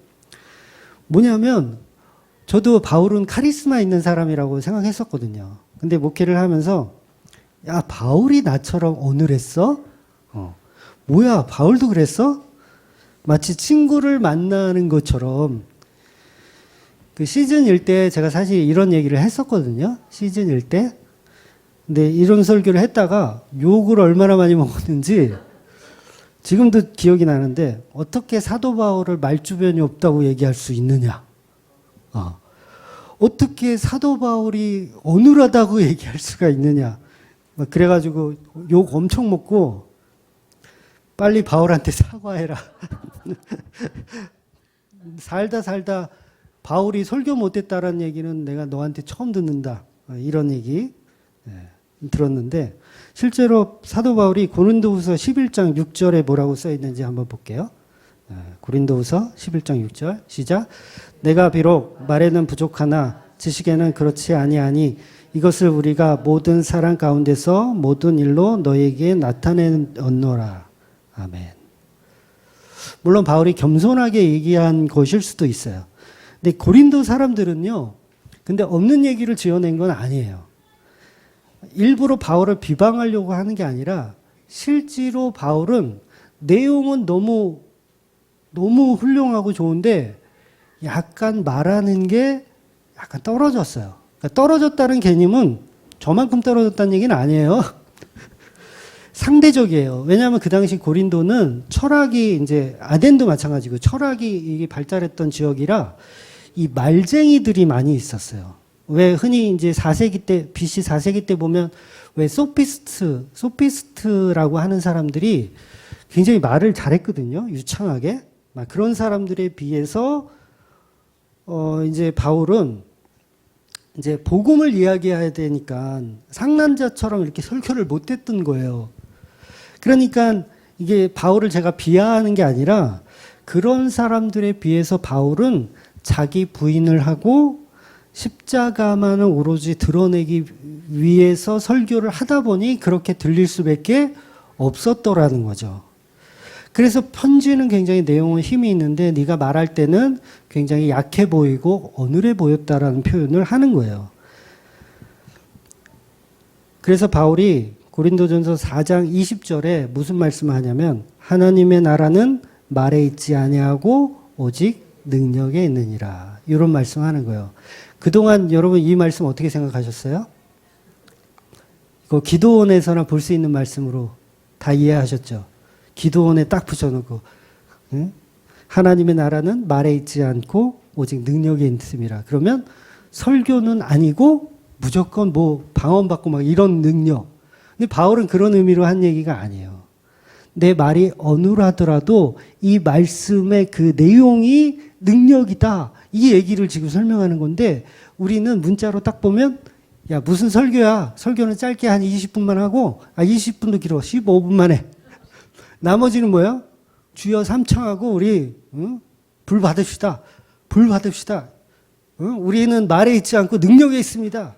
뭐냐면 저도 바울은 카리스마 있는 사람이라고 생각했었거든요. 근데 목회를 하면서 야 바울이 나처럼 어눌했어? 뭐야 바울도 그랬어? 마치 친구를 만나는 것처럼 그 시즌 1 때 제가 사실 이런 얘기를 했었거든요. 시즌 1 때. 근데 이런 설교를 했다가 욕을 얼마나 많이 먹었는지 지금도 기억이 나는데 어떻게 사도 바울을 말주변이 없다고 얘기할 수 있느냐. 어떻게 사도 바울이 어눌하다고 얘기할 수가 있느냐. 그래가지고 욕 엄청 먹고 빨리 바울한테 사과해라. 살다 바울이 설교 못했다라는 얘기는 내가 너한테 처음 듣는다. 이런 얘기 들었는데 실제로 사도 바울이 고린도후서 11장 6절에 뭐라고 써 있는지 한번 볼게요. 고린도후서 11장 6절 시작. 내가 비록 말에는 부족하나 지식에는 그렇지 아니하니 이것을 우리가 모든 사람 가운데서 모든 일로 너에게 나타내었노라. 아멘. 물론 바울이 겸손하게 얘기한 것일 수도 있어요. 근데 고린도 사람들은요, 근데 없는 얘기를 지어낸 건 아니에요. 일부러 바울을 비방하려고 하는 게 아니라 실제로 바울은 내용은 너무 훌륭하고 좋은데 약간 말하는 게 약간 떨어졌어요. 그러니까 떨어졌다는 개념은 저만큼 떨어졌다는 얘기는 아니에요. 상대적이에요. 왜냐하면 그 당시 고린도는 철학이 이제 아덴도 마찬가지고 철학이 이게 발달했던 지역이라 이 말쟁이들이 많이 있었어요. 왜 흔히 이제 4세기 때, BC 4세기 때 보면 왜 소피스트라고 하는 사람들이 굉장히 말을 잘했거든요. 유창하게. 막 그런 사람들에 비해서, 이제 바울은 이제 복음을 이야기해야 되니까 상남자처럼 이렇게 설교를 못 했던 거예요. 그러니까 이게 바울을 제가 비하하는 게 아니라 그런 사람들에 비해서 바울은 자기 부인을 하고 십자가만을 오로지 드러내기 위해서 설교를 하다 보니 그렇게 들릴 수밖에 없었더라는 거죠. 그래서 편지는 굉장히 내용은 힘이 있는데 네가 말할 때는 굉장히 약해 보이고 어눌해 보였다라는 표현을 하는 거예요. 그래서 바울이 고린도전서 4장 20절에 무슨 말씀을 하냐면 하나님의 나라는 말에 있지 아니하고 오직 능력에 있느니라. 이런 말씀을 하는 거예요. 그동안 여러분 이 말씀 어떻게 생각하셨어요? 이거 기도원에서나 볼 수 있는 말씀으로 다 이해하셨죠? 기도원에 딱 붙여놓고 응? 하나님의 나라는 말에 있지 않고 오직 능력에 있음이라. 그러면 설교는 아니고 무조건 뭐 방언받고 막 이런 능력. 근데 바울은 그런 의미로 한 얘기가 아니에요. 내 말이 어눌하더라도 이 말씀의 그 내용이 능력이다. 이 얘기를 지금 설명하는 건데 우리는 문자로 딱 보면 야 무슨 설교야. 설교는 짧게 한 20분만 하고 20분도 길어. 15분만 해. 나머지는 뭐야? 주여 삼창하고 우리 불 받읍시다. 불 받읍시다. 우리는 말에 있지 않고 능력에 있습니다.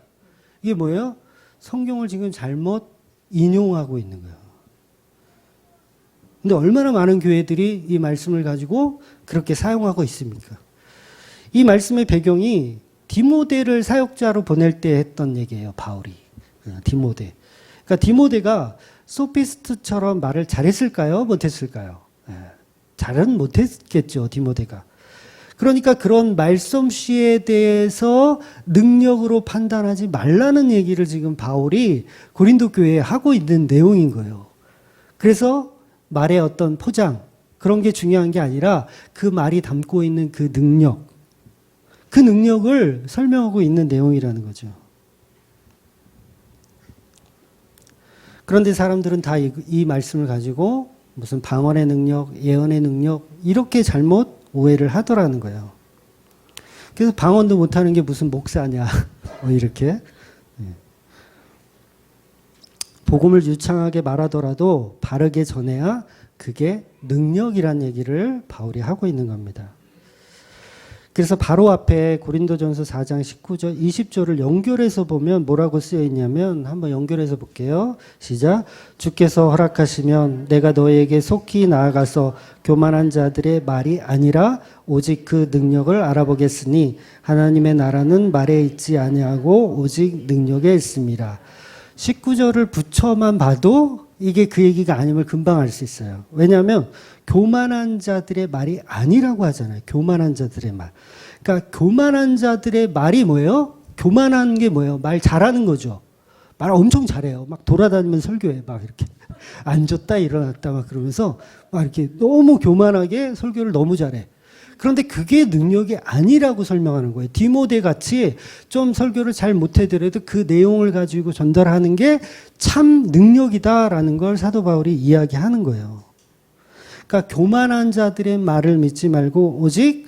이게 뭐예요? 성경을 지금 잘못 인용하고 있는 거예요. 근데 얼마나 많은 교회들이 이 말씀을 가지고 그렇게 사용하고 있습니까? 이 말씀의 배경이 디모데를 사역자로 보낼 때 했던 얘기예요. 바울이. 디모데. 그러니까 디모데가 소피스트처럼 말을 잘했을까요? 못했을까요? 잘은 못했겠죠. 디모데가. 그러니까 그런 말솜씨에 대해서 능력으로 판단하지 말라는 얘기를 지금 바울이 고린도 교회에 하고 있는 내용인 거예요. 그래서 말의 어떤 포장, 그런 게 중요한 게 아니라 그 말이 담고 있는 그 능력, 그 능력을 설명하고 있는 내용이라는 거죠. 그런데 사람들은 다 이 말씀을 가지고 무슨 방언의 능력, 예언의 능력 이렇게 잘못 오해를 하더라는 거예요. 그래서 방언도 못하는 게 무슨 목사냐 이렇게 복음을 유창하게 말하더라도 바르게 전해야 그게 능력이란 얘기를 바울이 하고 있는 겁니다. 그래서 바로 앞에 고린도전서 4장 19절, 20절을 연결해서 보면 뭐라고 쓰여 있냐면 한번 연결해서 볼게요. 시작. 주께서 허락하시면 내가 너에게 속히 나아가서 교만한 자들의 말이 아니라 오직 그 능력을 알아보겠으니 하나님의 나라는 말에 있지 아니하고 오직 능력에 있습니다. 19절을 붙여만 봐도 이게 그 얘기가 아님을 금방 알 수 있어요. 왜냐하면 교만한 자들의 말이 아니라고 하잖아요. 교만한 자들의 말. 그러니까 교만한 자들의 말이 뭐예요? 교만한 게 뭐예요? 말 잘하는 거죠. 말 엄청 잘해요. 막 돌아다니면서 설교해. 막 이렇게 앉았다 일어났다 막 그러면서 막 이렇게 너무 교만하게 설교를 너무 잘해. 그런데 그게 능력이 아니라고 설명하는 거예요. 디모데 같이 좀 설교를 잘 못하더라도 그 내용을 가지고 전달하는 게 참 능력이다라는 걸 사도 바울이 이야기하는 거예요. 그러니까 교만한 자들의 말을 믿지 말고 오직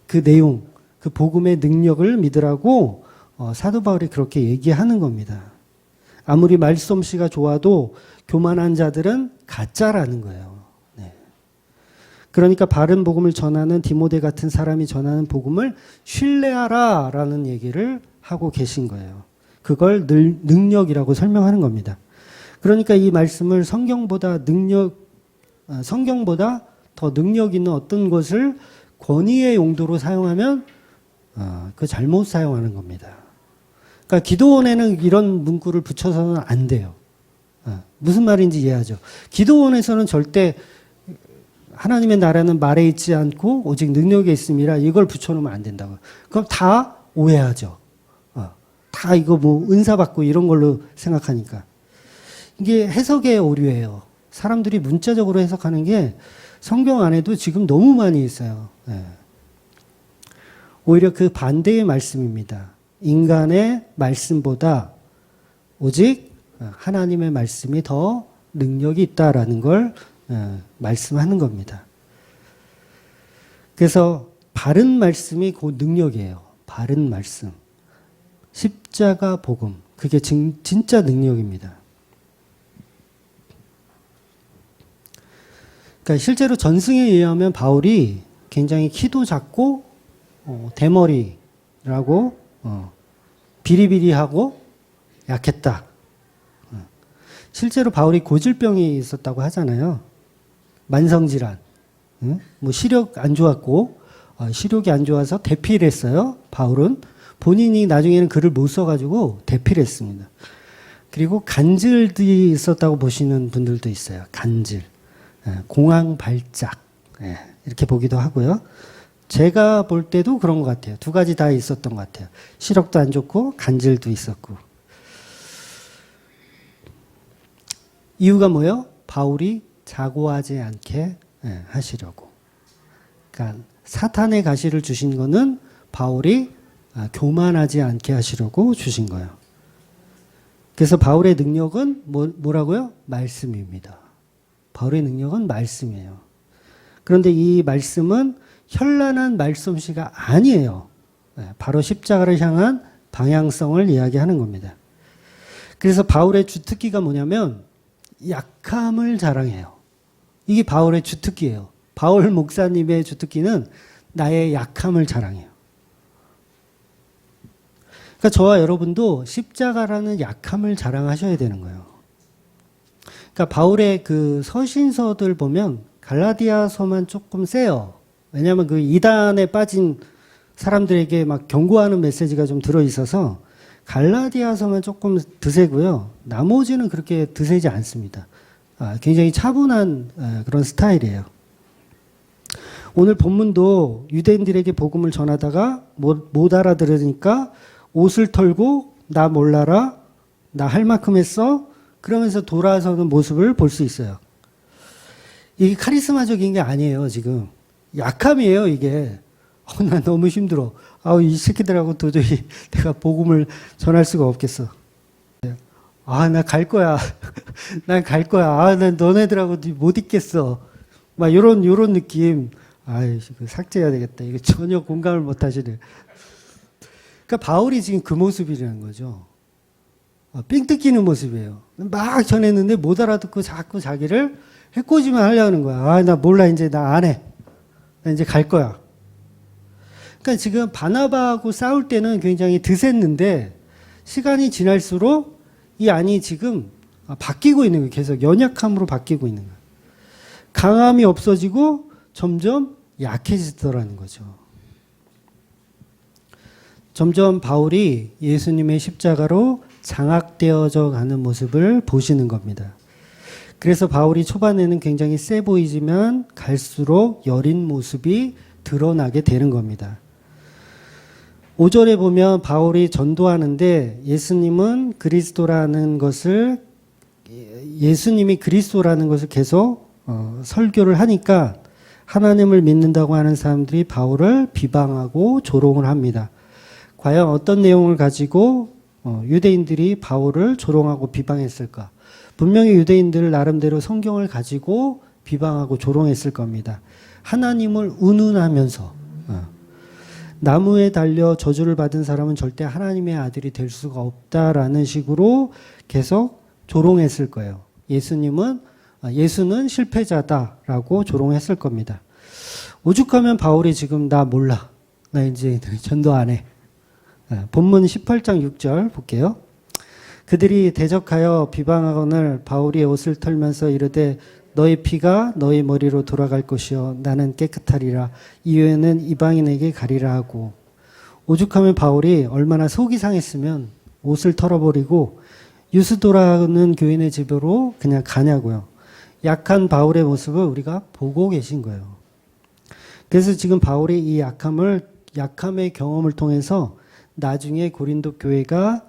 그 내용, 그 복음의 능력을 믿으라고 사도 바울이 그렇게 얘기하는 겁니다. 아무리 말솜씨가 좋아도 교만한 자들은 가짜라는 거예요. 네. 그러니까 바른 복음을 전하는 디모데 같은 사람이 전하는 복음을 신뢰하라라는 얘기를 하고 계신 거예요. 그걸 능력이라고 설명하는 겁니다. 그러니까 이 말씀을 성경보다 더 능력 있는 어떤 것을 권위의 용도로 사용하면 그 잘못 사용하는 겁니다. 그러니까 기도원에는 이런 문구를 붙여서는 안 돼요. 무슨 말인지 이해하죠? 기도원에서는 절대 하나님의 나라는 말에 있지 않고 오직 능력에 있음이라 이걸 붙여놓으면 안 된다고. 그럼 다 오해하죠. 다 이거 뭐 은사 받고 이런 걸로 생각하니까. 이게 해석의 오류예요. 사람들이 문자적으로 해석하는 게 성경 안에도 지금 너무 많이 있어요. 네. 오히려 그 반대의 말씀입니다. 인간의 말씀보다 오직 하나님의 말씀이 더 능력이 있다라는 걸 말씀하는 겁니다. 그래서 바른 말씀이 곧 능력이에요. 바른 말씀. 십자가 복음. 그게 진짜 능력입니다. 그러니까 실제로 전승에 의하면 바울이 굉장히 키도 작고 대머리라고 비리비리하고 약했다. 실제로 바울이 고질병이 있었다고 하잖아요. 만성질환. 뭐 시력 안 좋았고 시력이 안 좋아서 대피를 했어요. 바울은 본인이 나중에는 글을 못 써가지고 대피를 했습니다. 그리고 간질이 있었다고 보시는 분들도 있어요. 간질. 공황 발작. 이렇게 보기도 하고요. 제가 볼 때도 그런 것 같아요. 두 가지 다 있었던 것 같아요. 시력도 안 좋고 간질도 있었고. 이유가 뭐예요? 바울이 자고하지 않게 하시려고. 그러니까 사탄의 가시를 주신 거는 바울이 교만하지 않게 하시려고 주신 거예요. 그래서 바울의 능력은 뭐라고요? 말씀입니다. 바울의 능력은 말씀이에요. 그런데 이 말씀은 현란한 말솜씨가 아니에요. 바로 십자가를 향한 방향성을 이야기하는 겁니다. 그래서 바울의 주특기가 뭐냐면 약함을 자랑해요. 이게 바울의 주특기예요. 바울 목사님의 주특기는 나의 약함을 자랑해요. 그러니까 저와 여러분도 십자가라는 약함을 자랑하셔야 되는 거예요. 그러니까 바울의 그 서신서들 보면 갈라디아서만 조금 세요. 왜냐하면 그 이단에 빠진 사람들에게 막 경고하는 메시지가 좀 들어있어서 갈라디아서만 조금 드세고요. 나머지는 그렇게 드세지 않습니다. 굉장히 차분한 그런 스타일이에요. 오늘 본문도 유대인들에게 복음을 전하다가 못 알아들으니까 옷을 털고 나 몰라라, 나 할 만큼 했어, 그러면서 돌아서는 모습을 볼 수 있어요. 이게 카리스마적인 게 아니에요, 지금. 약함이에요, 이게. 나 너무 힘들어. 이 새끼들하고 도저히 내가 복음을 전할 수가 없겠어. 나 갈 거야. 난 갈 거야. 난 너네들하고 못 있겠어. 막 요런 느낌. 이거 삭제해야 되겠다. 이거 전혀 공감을 못 하시네. 그러니까 바울이 지금 그 모습이라는 거죠. 삥 뜯기는 모습이에요. 막 전했는데 못 알아듣고 자꾸 자기를 해코지만 하려는 거야. 나 몰라. 이제 나 안 해. 나 이제 갈 거야. 그러니까 지금 바나바하고 싸울 때는 굉장히 드셌는데 시간이 지날수록 이 안이 지금 바뀌고 있는 거예요. 계속 연약함으로 바뀌고 있는 거예요. 강함이 없어지고 점점 약해지더라는 거죠. 점점 바울이 예수님의 십자가로 장악되어져 가는 모습을 보시는 겁니다. 그래서 바울이 초반에는 굉장히 세 보이지만 갈수록 여린 모습이 드러나게 되는 겁니다. 5절에 보면 바울이 전도하는데 예수님이 그리스도라는 것을 계속 설교를 하니까 하나님을 믿는다고 하는 사람들이 바울을 비방하고 조롱을 합니다. 과연 어떤 내용을 가지고 유대인들이 바울을 조롱하고 비방했을까? 분명히 유대인들 나름대로 성경을 가지고 비방하고 조롱했을 겁니다. 하나님을 운운하면서 나무에 달려 저주를 받은 사람은 절대 하나님의 아들이 될 수가 없다라는 식으로 계속 조롱했을 거예요. 예수는 실패자다라고 조롱했을 겁니다. 오죽하면 바울이 지금 나 몰라. 나 이제 전도 안 해. 본문 18장 6절 볼게요. 그들이 대적하여 비방하거늘 바울의 옷을 털면서 이르되 너희 피가 너희 머리로 돌아갈 것이요 나는 깨끗하리라 이후에는 이방인에게 가리라 하고 오죽하면 바울이 얼마나 속이 상했으면 옷을 털어버리고 유스도라는 교인의 집으로 그냥 가냐고요. 약한 바울의 모습을 우리가 보고 계신 거예요. 그래서 지금 바울이 이 약함의 경험을 통해서 나중에 고린도 교회가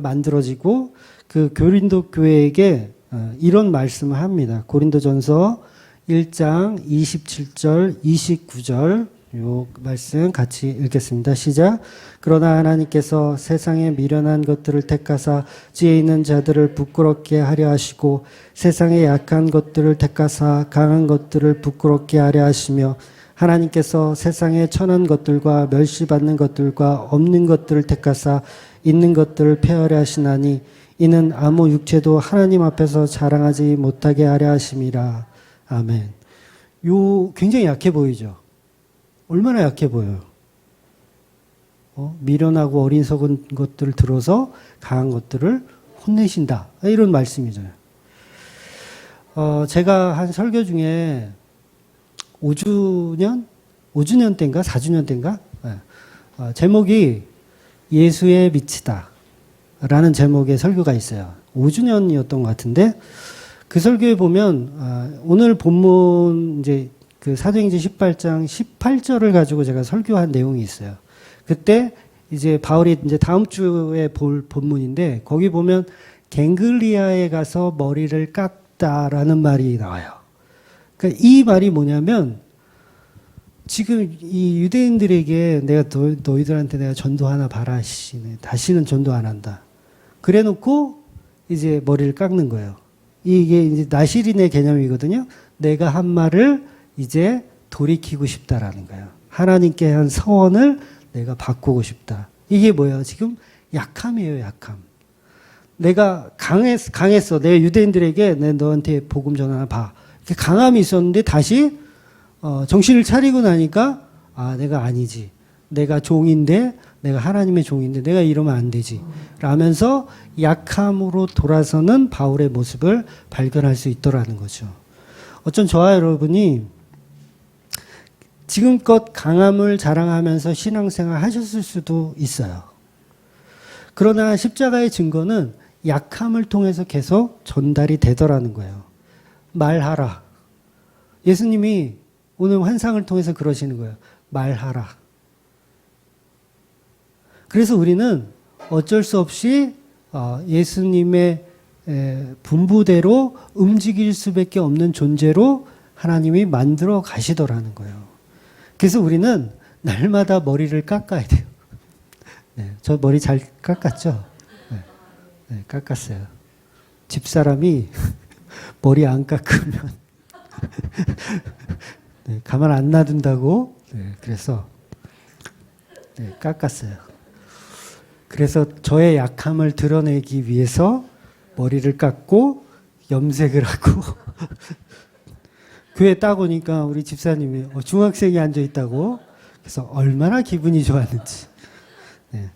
만들어지고 그 고린도 교회에게 이런 말씀을 합니다. 고린도전서 1장 27절, 29절 요 말씀 같이 읽겠습니다. 시작. 그러나 하나님께서 세상에 미련한 것들을 택하사 지혜 있는 자들을 부끄럽게 하려 하시고 세상에 약한 것들을 택하사 강한 것들을 부끄럽게 하려 하시며 하나님께서 세상에 천한 것들과 멸시받는 것들과 없는 것들을 택하사 있는 것들을 폐하려 하시나니 이는 아무 육체도 하나님 앞에서 자랑하지 못하게 하려 하심이라. 아멘. 요 굉장히 약해 보이죠? 얼마나 약해 보여요? 미련하고 어리석은 것들을 들어서 강한 것들을 혼내신다. 이런 말씀이잖아요. 제가 한 설교 중에 5주년 때인가 4주년 때인가 제목이 예수의 빛이다 라는 제목의 설교가 있어요. 5주년이었던 것 같은데 그 설교에 보면 오늘 본문 이제 그 사도행전 18장 18절을 가지고 제가 설교한 내용이 있어요. 그때 이제 바울이 이제 다음 주에 볼 본문인데 거기 보면 갱글리아에 가서 머리를 깎다라는 말이 나와요. 그러니까 이 말이 뭐냐면 지금 이 유대인들에게 내가 너희들한테 내가 전도하나 봐라. 다시는 전도 안 한다. 그래 놓고 이제 머리를 깎는 거예요. 이게 이제 나시린의 개념이거든요. 내가 한 말을 이제 돌이키고 싶다라는 거예요. 하나님께 한 서원을 내가 바꾸고 싶다. 이게 뭐예요? 지금 약함이에요, 약함. 내가 강했어. 내가 유대인들에게 내 너한테 복음 전하나 봐. 이렇게 강함이 있었는데 다시 정신을 차리고 나니까 내가 아니지. 내가 종인데 내가 하나님의 종인데 내가 이러면 안 되지. 라면서 약함으로 돌아서는 바울의 모습을 발견할 수 있더라는 거죠. 어쩐 저와 여러분이 지금껏 강함을 자랑하면서 신앙생활 하셨을 수도 있어요. 그러나 십자가의 증거는 약함을 통해서 계속 전달이 되더라는 거예요. 말하라. 예수님이 오늘 환상을 통해서 그러시는 거예요. 말하라. 그래서 우리는 어쩔 수 없이 예수님의 분부대로 움직일 수밖에 없는 존재로 하나님이 만들어 가시더라는 거예요. 그래서 우리는 날마다 머리를 깎아야 돼요. 네, 저 머리 잘 깎았죠? 네, 깎았어요. 집사람이 머리 안 깎으면 네, 가만 안 놔둔다고 그래서 깎았어요. 그래서 저의 약함을 드러내기 위해서 머리를 깎고 염색을 하고 교회 딱 오니까 우리 집사님이 중학생이 앉아있다고 그래서 얼마나 기분이 좋았는지. 네.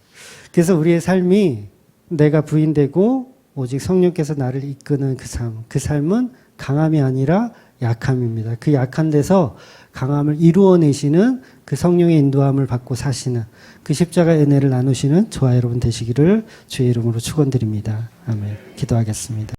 그래서 우리의 삶이 내가 부인되고 오직 성령께서 나를 이끄는 그 삶은 강함이 아니라 약함입니다. 그 약한 데서 강함을 이루어내시는 그 성령의 인도함을 받고 사시는 그 십자가의 은혜를 나누시는 저와 여러분 되시기를 주의 이름으로 축원드립니다. 아멘. 기도하겠습니다.